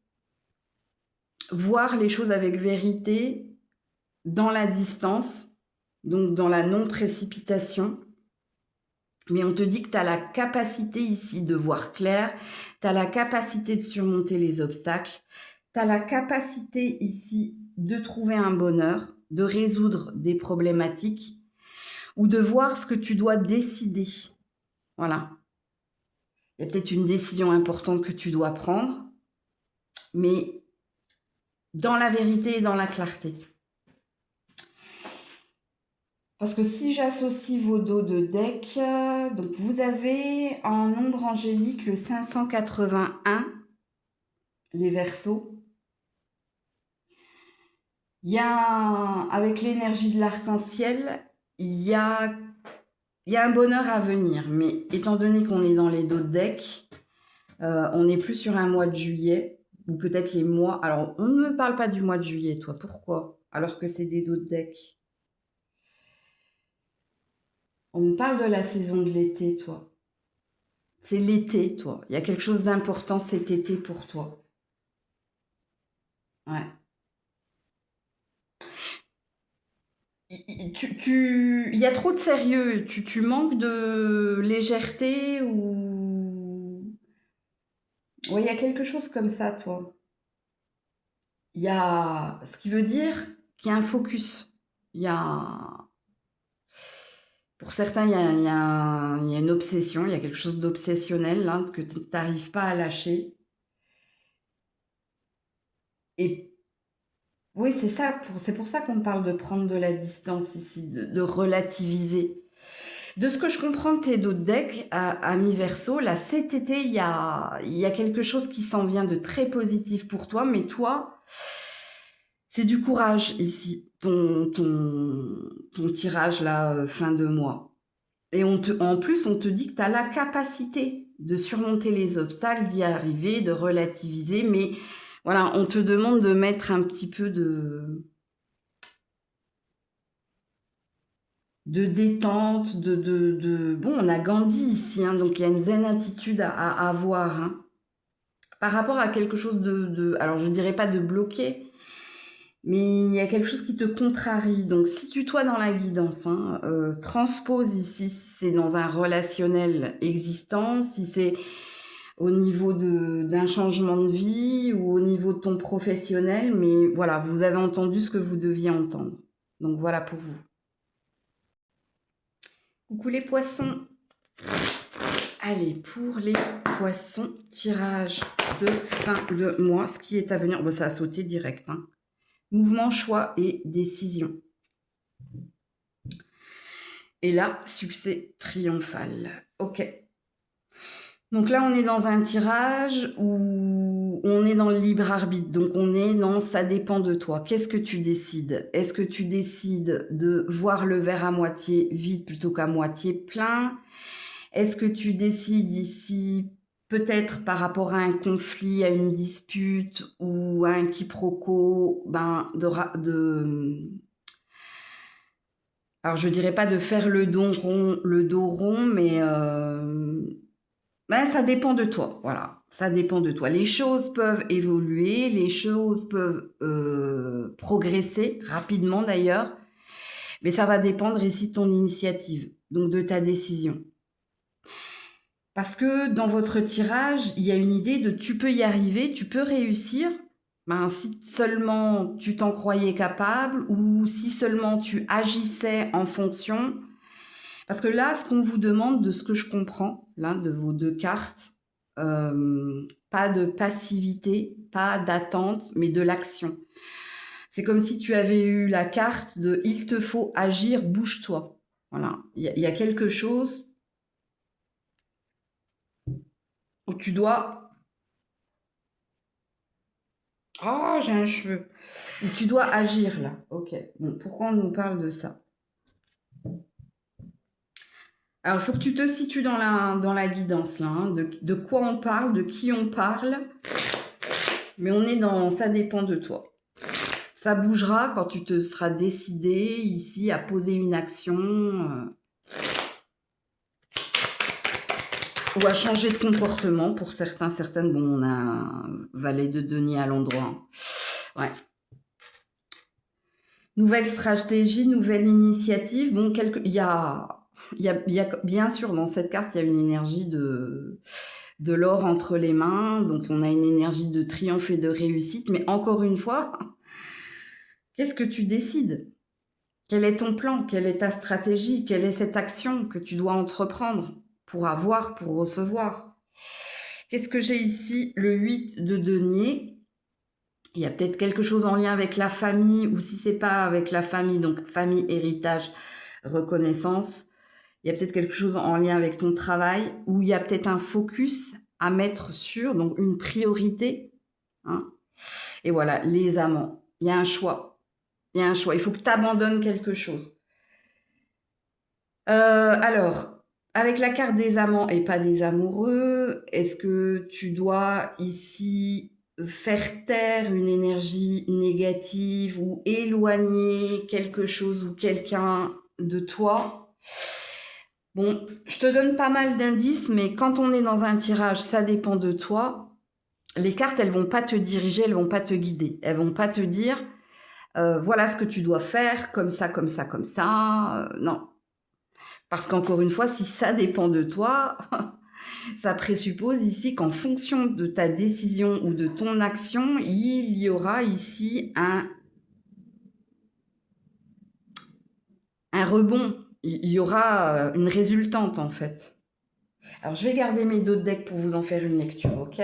A: voir les choses avec vérité dans la distance, donc dans la non-précipitation. Mais on te dit que tu as la capacité ici de voir clair, tu as la capacité de surmonter les obstacles, tu as la capacité ici de trouver un bonheur, de résoudre des problématiques ou de voir ce que tu dois décider. Voilà. Il y a peut-être une décision importante que tu dois prendre, mais dans la vérité et dans la clarté. Parce que si j'associe vos dos de deck, donc vous avez en nombre angélique le 581, les Verseaux. Il y a, avec l'énergie de l'arc-en-ciel, il y a un bonheur à venir. Mais étant donné qu'on est dans les dos de deck, on n'est plus sur un mois de juillet, ou peut-être les mois. Alors, on ne me parle pas du mois de juillet, toi. Pourquoi? Alors que c'est des dos de deck. On me parle de la saison de l'été, toi. C'est l'été, toi. Il y a quelque chose d'important cet été pour toi. Ouais. Il y a trop de sérieux. Tu manques de légèreté ou... Ouais, il y a quelque chose comme ça, toi. Il y a... Ce qui veut dire qu'il y a un focus. Il y a... Pour certains, il y a une obsession, il y a quelque chose d'obsessionnel là, que tu n'arrives pas à lâcher. Et oui, c'est ça, c'est pour ça qu'on parle de prendre de la distance ici, de relativiser. De ce que je comprends de tes dos de deck à mi-verso, là, cet été, il y a quelque chose qui s'en vient de très positif pour toi, mais toi, c'est du courage ici, ton tirage là, fin de mois. Et en plus, on te dit que tu as la capacité de surmonter les obstacles, d'y arriver, de relativiser, mais voilà, on te demande de mettre un petit peu de détente, Bon, on a Gandhi ici, donc il y a une zen attitude à avoir, par rapport à quelque chose alors je ne dirais pas de bloqué, Mais il y a quelque chose qui te contrarie. Donc, situe-toi dans la guidance, hein. Transpose ici si c'est dans un relationnel existant, si c'est au niveau d'un changement de vie ou au niveau de ton professionnel. Mais voilà, vous avez entendu ce que vous deviez entendre. Donc, voilà pour vous. Coucou les poissons. Allez, pour les poissons, tirage de fin de mois. Ce qui est à venir, bon, ça a sauté direct, hein. Mouvement, choix et décision. Et là, succès triomphal. Ok. Donc là, on est dans un tirage où on est dans le libre arbitre. Donc on est dans ça dépend de toi. Qu'est-ce que tu décides? Est-ce que tu décides de voir le verre à moitié vide plutôt qu'à moitié plein? Est-ce que tu décides ici, peut-être par rapport à un conflit, à une dispute ou à un quiproquo, alors je dirais pas de faire le dos rond, mais ça dépend de toi. Voilà, ça dépend de toi. Les choses peuvent évoluer, les choses peuvent progresser rapidement d'ailleurs, mais ça va dépendre ici de ton initiative, donc de ta décision. Parce que dans votre tirage, il y a une idée de tu peux y arriver, tu peux réussir, si seulement tu t'en croyais capable ou si seulement tu agissais en fonction. Parce que là, ce qu'on vous demande, de ce que je comprends, là, de vos deux cartes, pas de passivité, pas d'attente, mais de l'action. C'est comme si tu avais eu la carte de il te faut agir, bouge-toi. Voilà, il y a quelque chose où tu dois... Oh, j'ai un cheveu. Où tu dois agir là. Ok. Bon, pourquoi on nous parle de ça? Alors, il faut que tu te situes dans la guidance là. Hein, de quoi on parle, de qui on parle. Mais on est dans ça dépend de toi. Ça bougera quand tu te seras décidé ici à poser une action ou à changer de comportement. Pour certains, certaines, bon, on a un valet de denier à l'endroit. Ouais. Nouvelle stratégie, nouvelle initiative. Bon, il y a bien sûr dans cette carte, il y a une énergie de l'or entre les mains. Donc, on a une énergie de triomphe et de réussite. Mais encore une fois, qu'est-ce que tu décides? Quel est ton plan? Quelle est ta stratégie? Quelle est cette action que tu dois entreprendre pour avoir, pour recevoir? Qu'est-ce que j'ai ici? Le 8 de denier. Il y a peut-être quelque chose en lien avec la famille, ou si c'est pas avec la famille, donc famille, héritage, reconnaissance. Il y a peut-être quelque chose en lien avec ton travail, ou il y a peut-être un focus à mettre sur, donc une priorité. Hein. Et voilà, les amants. Il y a un choix. Il y a un choix. Il faut que tu abandonnes quelque chose. Alors, avec la carte des amants et pas des amoureux, est-ce que tu dois ici faire taire une énergie négative ou éloigner quelque chose ou quelqu'un de toi? Bon, je te donne pas mal d'indices, mais quand on est dans un tirage, ça dépend de toi. Les cartes, elles vont pas te diriger, elles vont pas te guider. Elles vont pas te dire, voilà ce que tu dois faire, comme ça, comme ça, comme ça. Non. Parce qu'encore une fois, si ça dépend de toi, ça présuppose ici qu'en fonction de ta décision ou de ton action, il y aura ici un rebond. Il y aura une résultante en fait. Alors je vais garder mes deux decks pour vous en faire une lecture, ok?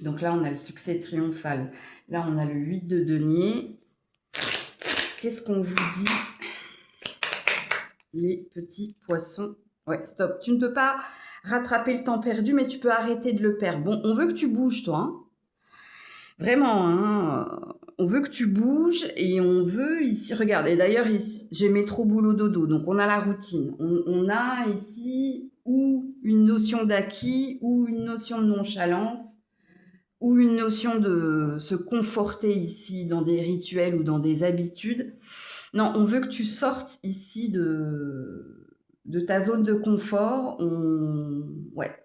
A: Donc là, on a le succès triomphal. Là, on a le 8 de denier. Qu'est-ce qu'on vous dit, les petits poissons? Ouais, stop. Tu ne peux pas rattraper le temps perdu, mais tu peux arrêter de le perdre. Bon, on veut que tu bouges, toi. Hein. Vraiment, hein. On veut que tu bouges et on veut ici... Regarde, et d'ailleurs, j'ai métro, boulot, dodo. Donc, on a la routine. On a ici ou une notion d'acquis ou une notion de nonchalance ou une notion de se conforter ici dans des rituels ou dans des habitudes. Non, on veut que tu sortes ici de ta zone de confort. Ouais.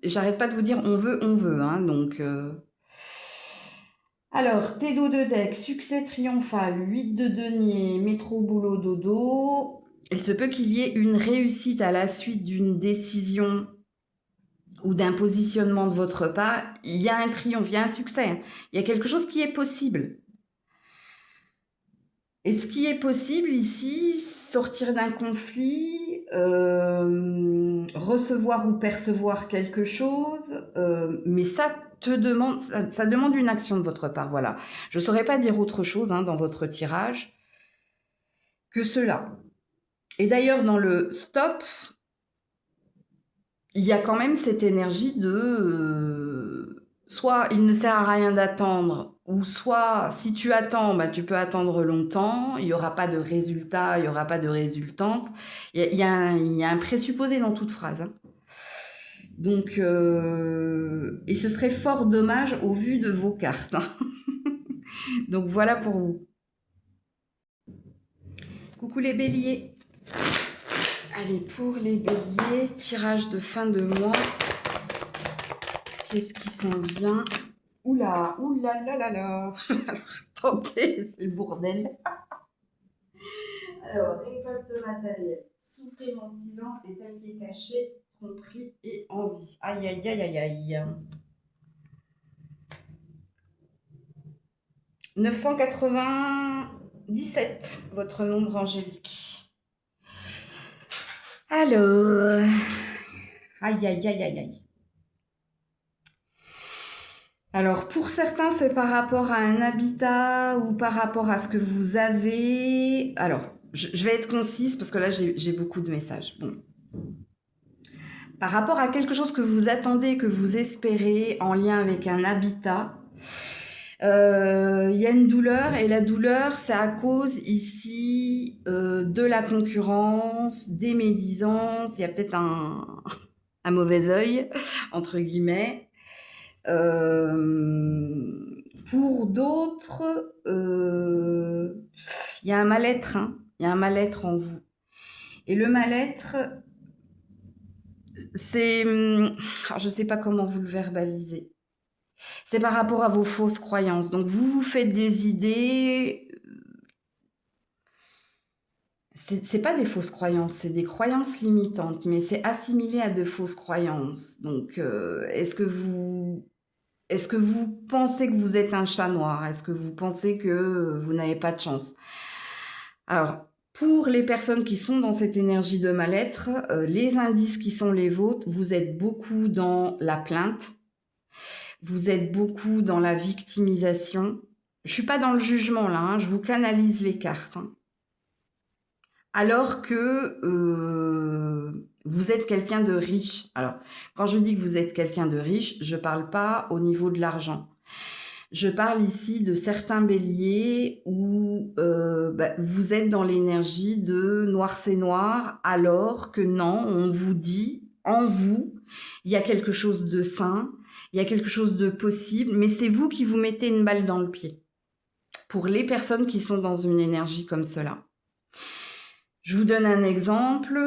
A: J'arrête pas de vous dire on veut, hein, donc... Alors, Tédo de deck, succès triomphal, 8 de denier, métro, boulot, dodo. Il se peut qu'il y ait une réussite à la suite d'une décision ou d'un positionnement de votre part. Il y a un triomphe, il y a un succès. Il y a quelque chose qui est possible. Et ce qui est possible ici, sortir d'un conflit, recevoir ou percevoir quelque chose, mais ça demande une action de votre part. Voilà. Je ne saurais pas dire autre chose dans votre tirage que cela. Et d'ailleurs, dans le stop, il y a quand même cette énergie de soit il ne sert à rien d'attendre, ou soit si tu attends, tu peux attendre longtemps, il n'y aura pas de résultat, il n'y aura pas de résultante. Il y a un présupposé dans toute phrase. Donc, et ce serait fort dommage au vu de vos cartes. Donc voilà pour vous. Coucou les béliers. Allez, pour les béliers, tirage de fin de mois. Qu'est-ce qui s'en vient? Oula, oula là là là. Attendez, c'est le bordel. Alors, récolte matérielle, souffrir en silence et celle qui est cachée, tromperie et envie. Aïe, aïe, aïe, aïe, aïe. 997, votre nombre angélique. Alors, aïe, aïe, aïe, aïe, aïe. Alors, pour certains, c'est par rapport à un habitat ou par rapport à ce que vous avez. Alors, je vais être concise parce que là, j'ai beaucoup de messages. Bon. Par rapport à quelque chose que vous attendez, que vous espérez en lien avec un habitat, il y a une douleur et la douleur, c'est à cause ici de la concurrence, des médisances, il y a peut-être un mauvais œil, entre guillemets. Pour d'autres, il y a un mal-être, il y a un mal-être en vous. Et le mal-être, c'est, je ne sais pas comment vous le verbaliser. C'est par rapport à vos fausses croyances. Donc vous vous faites des idées. C'est pas des fausses croyances, c'est des croyances limitantes, mais c'est assimilé à de fausses croyances. Donc est-ce que vous pensez que vous êtes un chat noir? Est-ce que vous pensez que vous n'avez pas de chance? Alors, pour les personnes qui sont dans cette énergie de mal-être, les indices qui sont les vôtres, vous êtes beaucoup dans la plainte, vous êtes beaucoup dans la victimisation. Je ne suis pas dans le jugement là, je vous canalise les cartes. Alors que vous êtes quelqu'un de riche. Alors, quand je dis que vous êtes quelqu'un de riche, je ne parle pas au niveau de l'argent. Je parle ici de certains béliers où vous êtes dans l'énergie de noir c'est noir, alors que non, on vous dit, en vous, il y a quelque chose de sain, il y a quelque chose de possible, mais c'est vous qui vous mettez une balle dans le pied. Pour les personnes qui sont dans une énergie comme cela. Je vous donne un exemple.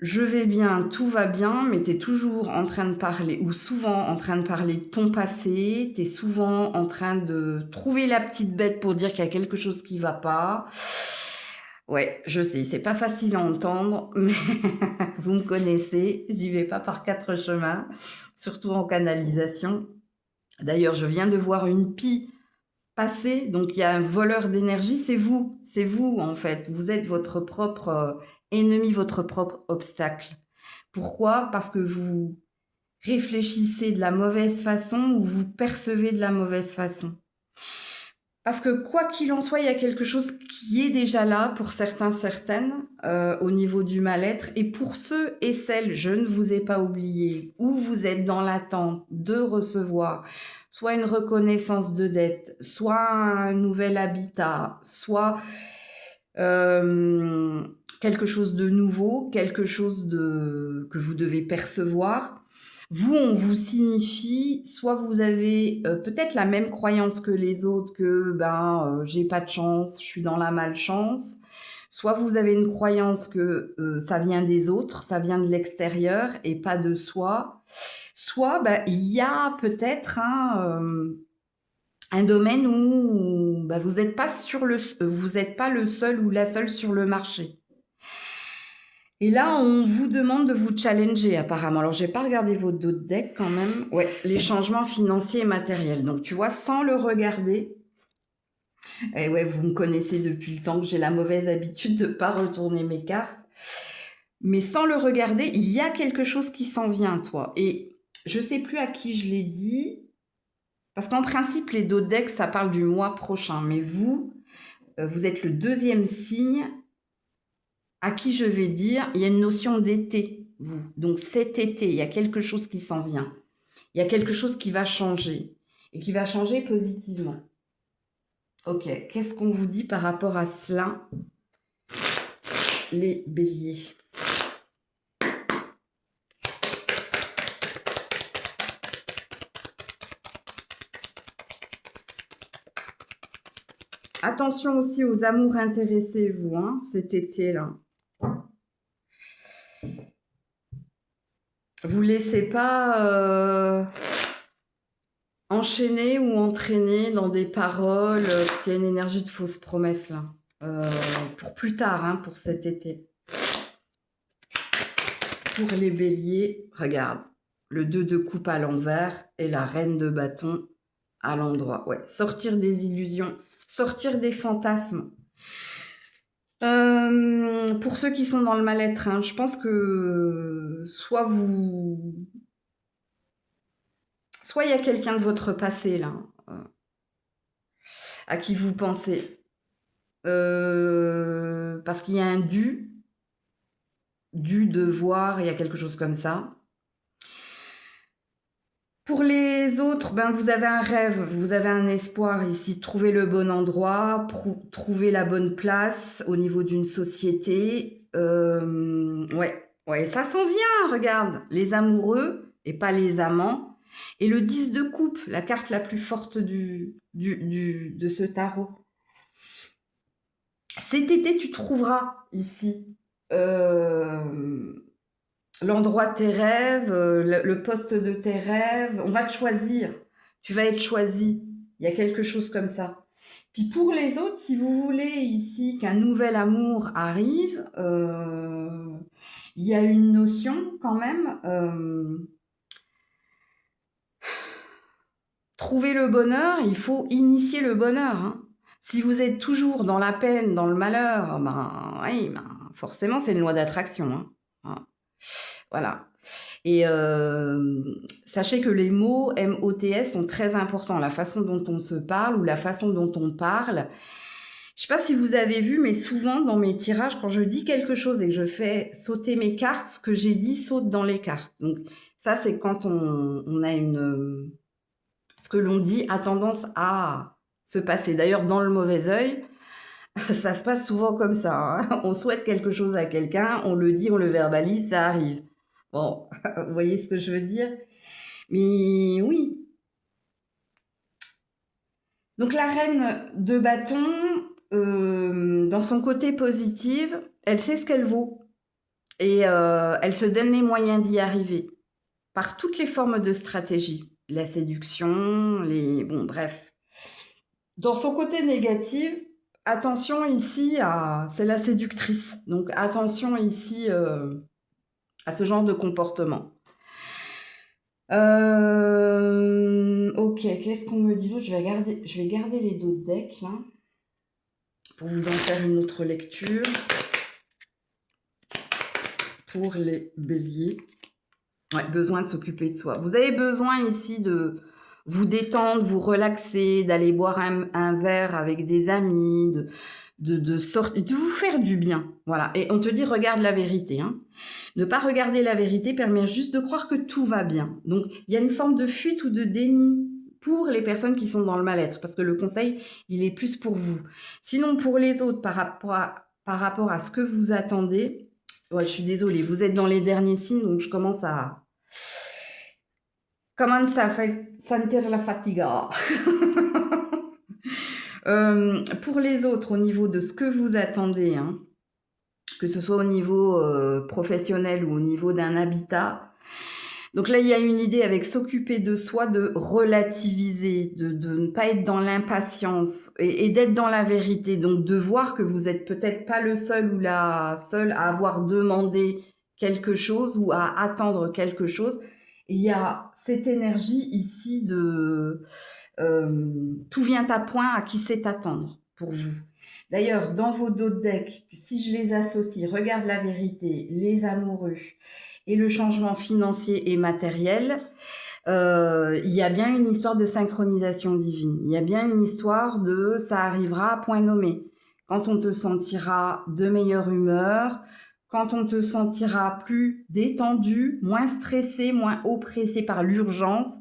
A: Je vais bien, tout va bien, mais tu es toujours en train de parler, ou souvent en train de parler de ton passé, tu es souvent en train de trouver la petite bête pour dire qu'il y a quelque chose qui ne va pas. Ouais, je sais, c'est pas facile à entendre, mais vous me connaissez, j'y vais pas par quatre chemins, surtout en canalisation. D'ailleurs, je viens de voir une pie passer, donc il y a un voleur d'énergie, c'est vous en fait, vous êtes votre propre ennemi, votre propre obstacle. Pourquoi? Parce que vous réfléchissez de la mauvaise façon ou vous percevez de la mauvaise façon. Parce que quoi qu'il en soit, il y a quelque chose qui est déjà là pour certains, certaines, au niveau du mal-être. Et pour ceux et celles, je ne vous ai pas oublié, où vous êtes dans l'attente de recevoir soit une reconnaissance de dette, soit un nouvel habitat, soit quelque chose de nouveau, quelque chose que vous devez percevoir. Vous, on vous signifie, soit vous avez peut-être la même croyance que les autres, que j'ai pas de chance, je suis dans la malchance, soit vous avez une croyance que ça vient des autres, ça vient de l'extérieur et pas de soi, soit il y a peut-être un domaine où bah, vous n'êtes pas le seul ou la seule sur le marché. Et là, on vous demande de vous challenger apparemment. Alors, j'ai pas regardé vos d'autres decks quand même. Ouais, les changements financiers et matériels. Donc, tu vois, sans le regarder, et ouais, vous me connaissez depuis le temps que j'ai la mauvaise habitude de pas retourner mes cartes. Mais sans le regarder, il y a quelque chose qui s'en vient, toi. Et je sais plus à qui je l'ai dit, parce qu'en principe, les d'autres decks, ça parle du mois prochain. Mais vous, vous êtes le deuxième signe à qui je vais dire, il y a une notion d'été, vous. Donc cet été, il y a quelque chose qui s'en vient. Il y a quelque chose qui va changer. Et qui va changer positivement. Ok, qu'est-ce qu'on vous dit par rapport à cela, les béliers? Attention aussi aux amours intéressés, vous, hein, cet été-là. Vous laissez pas enchaîner ou entraîner dans des paroles, parce qu'il y a une énergie de fausse promesse là. Pour plus tard, hein, pour cet été. Pour les béliers, regarde, le 2 de coupe à l'envers et la reine de bâton à l'endroit. Ouais, sortir des illusions, sortir des fantasmes. Pour ceux qui sont dans le mal-être, hein, je pense que soit il y a quelqu'un de votre passé là, à qui vous pensez, parce qu'il y a un dû, devoir, il y a quelque chose comme ça. Pour les autres, ben, vous avez un rêve, vous avez un espoir ici. Trouver le bon endroit, trouver la bonne place au niveau d'une société. Ouais, ça s'en vient, regarde. Les amoureux et pas les amants. Et le 10 de coupe, la carte la plus forte de ce tarot. Cet été, tu trouveras ici l'endroit de tes rêves, le poste de tes rêves. On va te choisir. Tu vas être choisi. Il y a quelque chose comme ça. Puis pour les autres, si vous voulez ici qu'un nouvel amour arrive, il y a une notion quand même. Trouver le bonheur, il faut initier le bonheur. Hein. Si vous êtes toujours dans la peine, dans le malheur, oui, forcément c'est une loi d'attraction. Hein. Voilà. Et sachez que les mots MOTS sont très importants. La façon dont on se parle ou la façon dont on parle. Je ne sais pas si vous avez vu, mais souvent dans mes tirages, quand je dis quelque chose et que je fais sauter mes cartes, ce que j'ai dit saute dans les cartes. Donc ça, c'est quand on a ce que l'on dit a tendance à se passer. D'ailleurs, dans le mauvais œil, ça se passe souvent comme ça. Hein. On souhaite quelque chose à quelqu'un, on le dit, on le verbalise, ça arrive. Bon, vous voyez ce que je veux dire? Mais oui. Donc la reine de bâton, dans son côté positif, elle sait ce qu'elle vaut. Et elle se donne les moyens d'y arriver. Par toutes les formes de stratégie. La séduction, bon, bref. Dans son côté négatif, attention ici c'est la séductrice. Donc attention ici à ce genre de comportement. Ok, qu'est-ce qu'on me dit d'autre? Je vais garder les d'autres decks là pour vous en faire une autre lecture. Pour les béliers. Ouais, besoin de s'occuper de soi. Vous avez besoin ici de vous détendre, vous relaxer, d'aller boire un verre avec des amis, de vous faire du bien. Voilà. Et on te dit, regarde la vérité. Hein. Ne pas regarder la vérité permet juste de croire que tout va bien. Donc, il y a une forme de fuite ou de déni pour les personnes qui sont dans le mal-être, parce que le conseil, il est plus pour vous. Sinon, pour les autres, par rapport à ce que vous attendez, ouais, je suis désolée, vous êtes dans les derniers signes, donc je commence à... Commence à sentir la fatigue. Pour les autres, au niveau de ce que vous attendez, hein, que ce soit au niveau professionnel ou au niveau d'un habitat, Donc là, il y a une idée avec s'occuper de soi, de relativiser, de ne pas être dans l'impatience et d'être dans la vérité. Donc de voir que vous êtes peut-être pas le seul ou la seule à avoir demandé quelque chose ou à attendre quelque chose. Et il y a cette énergie ici de tout vient à point à qui sait attendre pour vous. D'ailleurs, dans vos dos de deck, si je les associe, regarde la vérité, les amoureux et le changement financier et matériel, il y a bien une histoire de synchronisation divine. Il y a bien une histoire de ça arrivera à point nommé. Quand on te sentira de meilleure humeur, quand on te sentira plus détendu, moins stressé, moins oppressé par l'urgence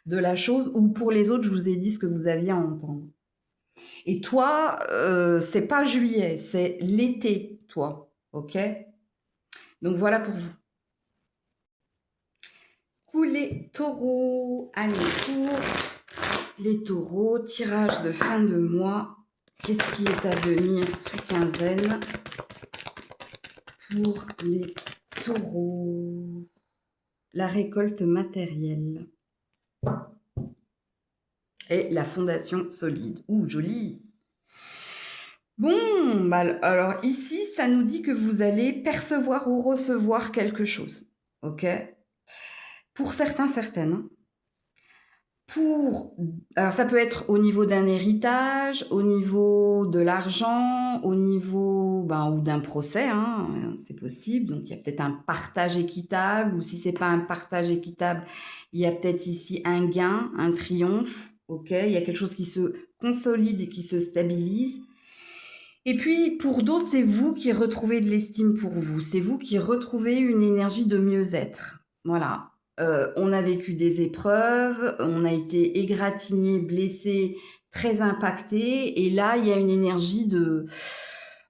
A: de la chose, ou pour les autres, je vous ai dit ce que vous aviez à entendre. Et toi, c'est pas juillet, c'est l'été, toi, ok? Donc voilà pour vous. Les taureaux, allez, pour les taureaux, tirage de fin de mois. Qu'est-ce qui est à venir sous quinzaine pour les taureaux? La récolte matérielle et la fondation solide. Ouh, joli! Bon, bah, alors ici, ça nous dit que vous allez percevoir ou recevoir quelque chose, ok? Pour certains, certaines, hein. Alors ça peut être au niveau d'un héritage, au niveau de l'argent, au niveau ou d'un procès, hein, c'est possible. Donc il y a peut-être un partage équitable, ou si c'est pas un partage équitable, il y a peut-être ici un gain, un triomphe, ok? Il y a quelque chose qui se consolide et qui se stabilise. Et puis pour d'autres, c'est vous qui retrouvez de l'estime pour vous, c'est vous qui retrouvez une énergie de mieux-être. Voilà. On a vécu des épreuves, on a été égratigné, blessé, très impacté. Et là, il y a une énergie de...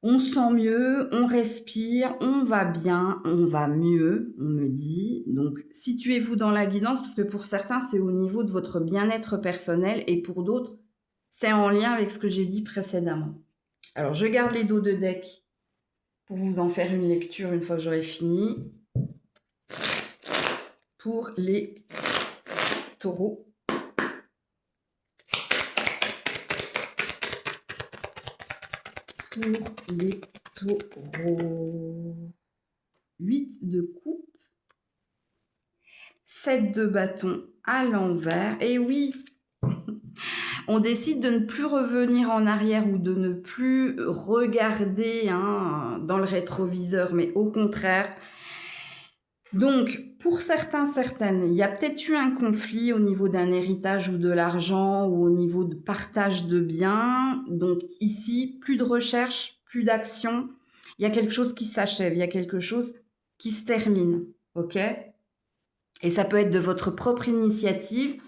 A: On se sent mieux, on respire, on va bien, on va mieux, on me dit. Donc, situez-vous dans la guidance, parce que pour certains, c'est au niveau de votre bien-être personnel, et pour d'autres, c'est en lien avec ce que j'ai dit précédemment. Alors, je garde les dos de deck pour vous en faire une lecture une fois que j'aurai fini. Pour les taureaux. Pour les taureaux. 8 de coupe. 7 de bâton à l'envers. Et oui, on décide de ne plus revenir en arrière ou de ne plus regarder dans le rétroviseur, mais au contraire. Donc, pour certains, certaines, il y a peut-être eu un conflit au niveau d'un héritage ou de l'argent ou au niveau de partage de biens. Donc ici, plus de recherche, plus d'action. Il y a quelque chose qui s'achève, il y a quelque chose qui se termine, ok? Et ça peut être de votre propre initiative.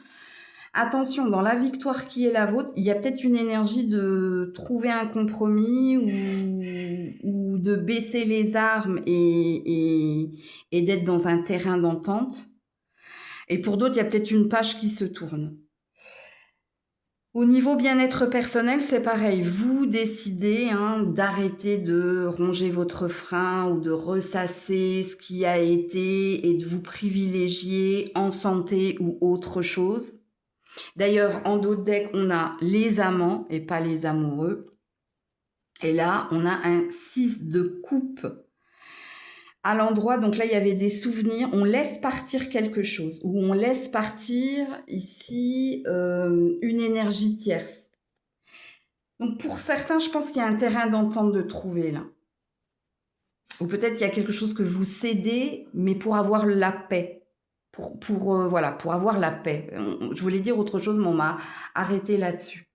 A: Attention, dans la victoire qui est la vôtre, il y a peut-être une énergie de trouver un compromis ou de baisser les armes et d'être dans un terrain d'entente. Et pour d'autres, il y a peut-être une page qui se tourne. Au niveau bien-être personnel, c'est pareil. Vous décidez d'arrêter de ronger votre frein ou de ressasser ce qui a été et de vous privilégier en santé ou autre chose. D'ailleurs, en dos de deck, on a les amants et pas les amoureux. Et là, on a un 6 de coupe à l'endroit. Donc là, il y avait des souvenirs. On laisse partir quelque chose. Ou on laisse partir ici une énergie tierce. Donc pour certains, je pense qu'il y a un terrain d'entente de trouver là. Ou peut-être qu'il y a quelque chose que vous cédez, mais pour avoir la paix. Voilà, pour avoir la paix. Je voulais dire autre chose, mais on m'a arrêté là-dessus.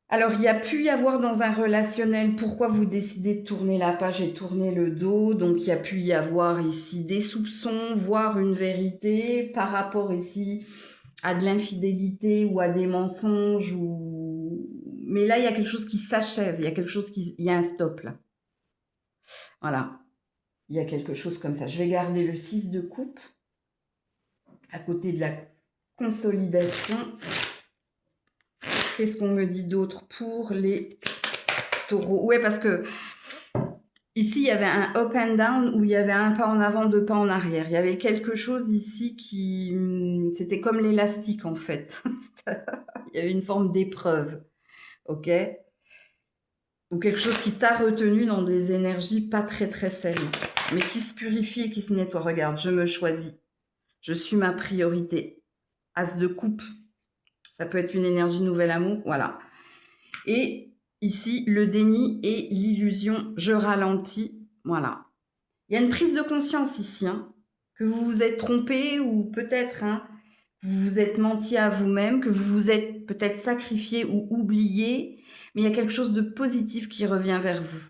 A: Alors, il y a pu y avoir dans un relationnel, pourquoi vous décidez de tourner la page et tourner le dos. Donc, il y a pu y avoir ici des soupçons, voire une vérité par rapport ici à de l'infidélité ou à des mensonges. Mais là, il y a quelque chose qui s'achève, il y a un stop là. Voilà. Il y a quelque chose comme ça. Je vais garder le 6 de coupe à côté de la consolidation. Qu'est-ce qu'on me dit d'autre pour les taureaux? Ouais, parce que Ici, il y avait un up and down où il y avait un pas en avant, deux pas en arrière. Il y avait quelque chose ici qui... C'était comme l'élastique, en fait. Il y avait une forme d'épreuve, ok? Ou quelque chose qui t'a retenu dans des énergies pas très, très saines, mais qui se purifie et qui se nettoie. Regarde, je me choisis. Je suis ma priorité. As de coupe. Ça peut être une énergie nouvel amour, voilà. Et ici, le déni et l'illusion, je ralentis, voilà. Il y a une prise de conscience ici, hein, que vous vous êtes trompé ou peut-être hein, vous vous êtes menti à vous-même, que vous vous êtes peut-être sacrifié ou oublié, mais il y a quelque chose de positif qui revient vers vous.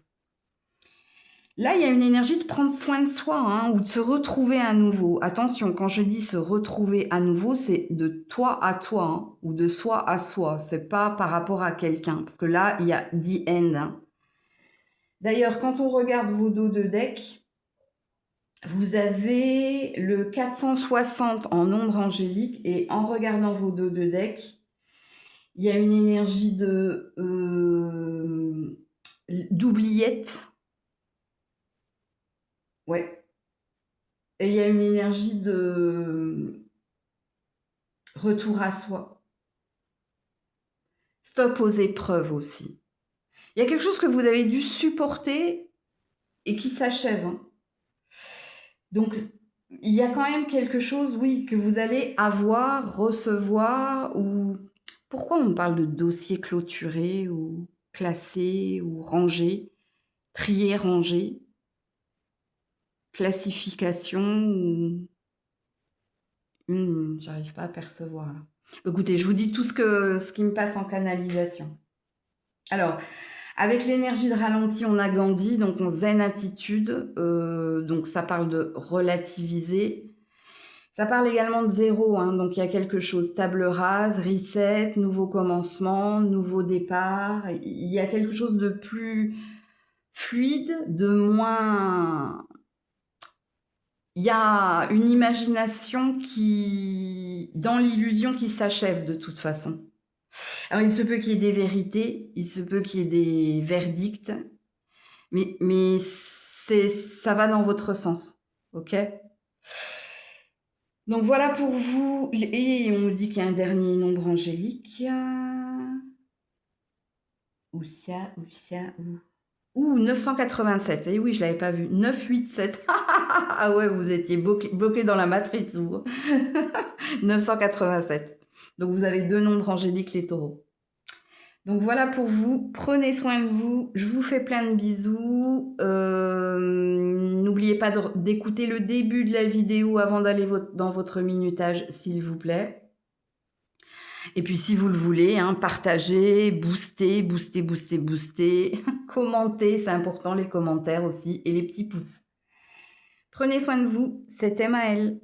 A: Là, il y a une énergie de prendre soin de soi hein, ou de se retrouver à nouveau. Attention, quand je dis se retrouver à nouveau, c'est de toi à toi hein, ou de soi à soi. C'est pas par rapport à quelqu'un parce que là, il y a the end. Hein. D'ailleurs, quand on regarde vos dos de deck, vous avez le 460 en ombre angélique et en regardant vos dos de deck, il y a une énergie de d'oubliette. Ouais. Et il y a une énergie de retour à soi. Stop aux épreuves aussi. Il y a quelque chose que vous avez dû supporter et qui s'achève. Hein. Donc, il y a quand même quelque chose, oui, que vous allez avoir, recevoir ou... Pourquoi on parle de dossier clôturé ou classé ou rangé, trié, rangé, classification ou... j'arrive pas à percevoir là. Écoutez, je vous dis tout ce qui me passe en canalisation. Alors, avec l'énergie de ralenti, on a Gandhi, donc on zen attitude, donc ça parle de relativiser. Ça parle également de zéro, hein, donc il y a quelque chose, table rase, reset, nouveau commencement, nouveau départ. Il y a quelque chose de plus fluide, de moins... Il y a une imagination qui, dans l'illusion, qui s'achève de toute façon. Alors, il se peut qu'il y ait des vérités, il se peut qu'il y ait des verdicts, mais ça va dans votre sens, ok? Donc, voilà pour vous. Et on me dit qu'il y a un dernier nombre angélique. Où ça, où ça, où... Ouh, 987. Eh oui, je ne l'avais pas vu. 987. Ah ouais, vous étiez bloqué dans la matrice, vous. 987. Donc, vous avez deux nombres angéliques, les taureaux. Donc, voilà pour vous. Prenez soin de vous. Je vous fais plein de bisous. N'oubliez pas d'écouter le début de la vidéo avant d'aller dans votre minutage, s'il vous plaît. Et puis, si vous le voulez, hein, partagez, boostez, commentez, c'est important, les commentaires aussi, et les petits pouces. Prenez soin de vous, c'était Maëlle.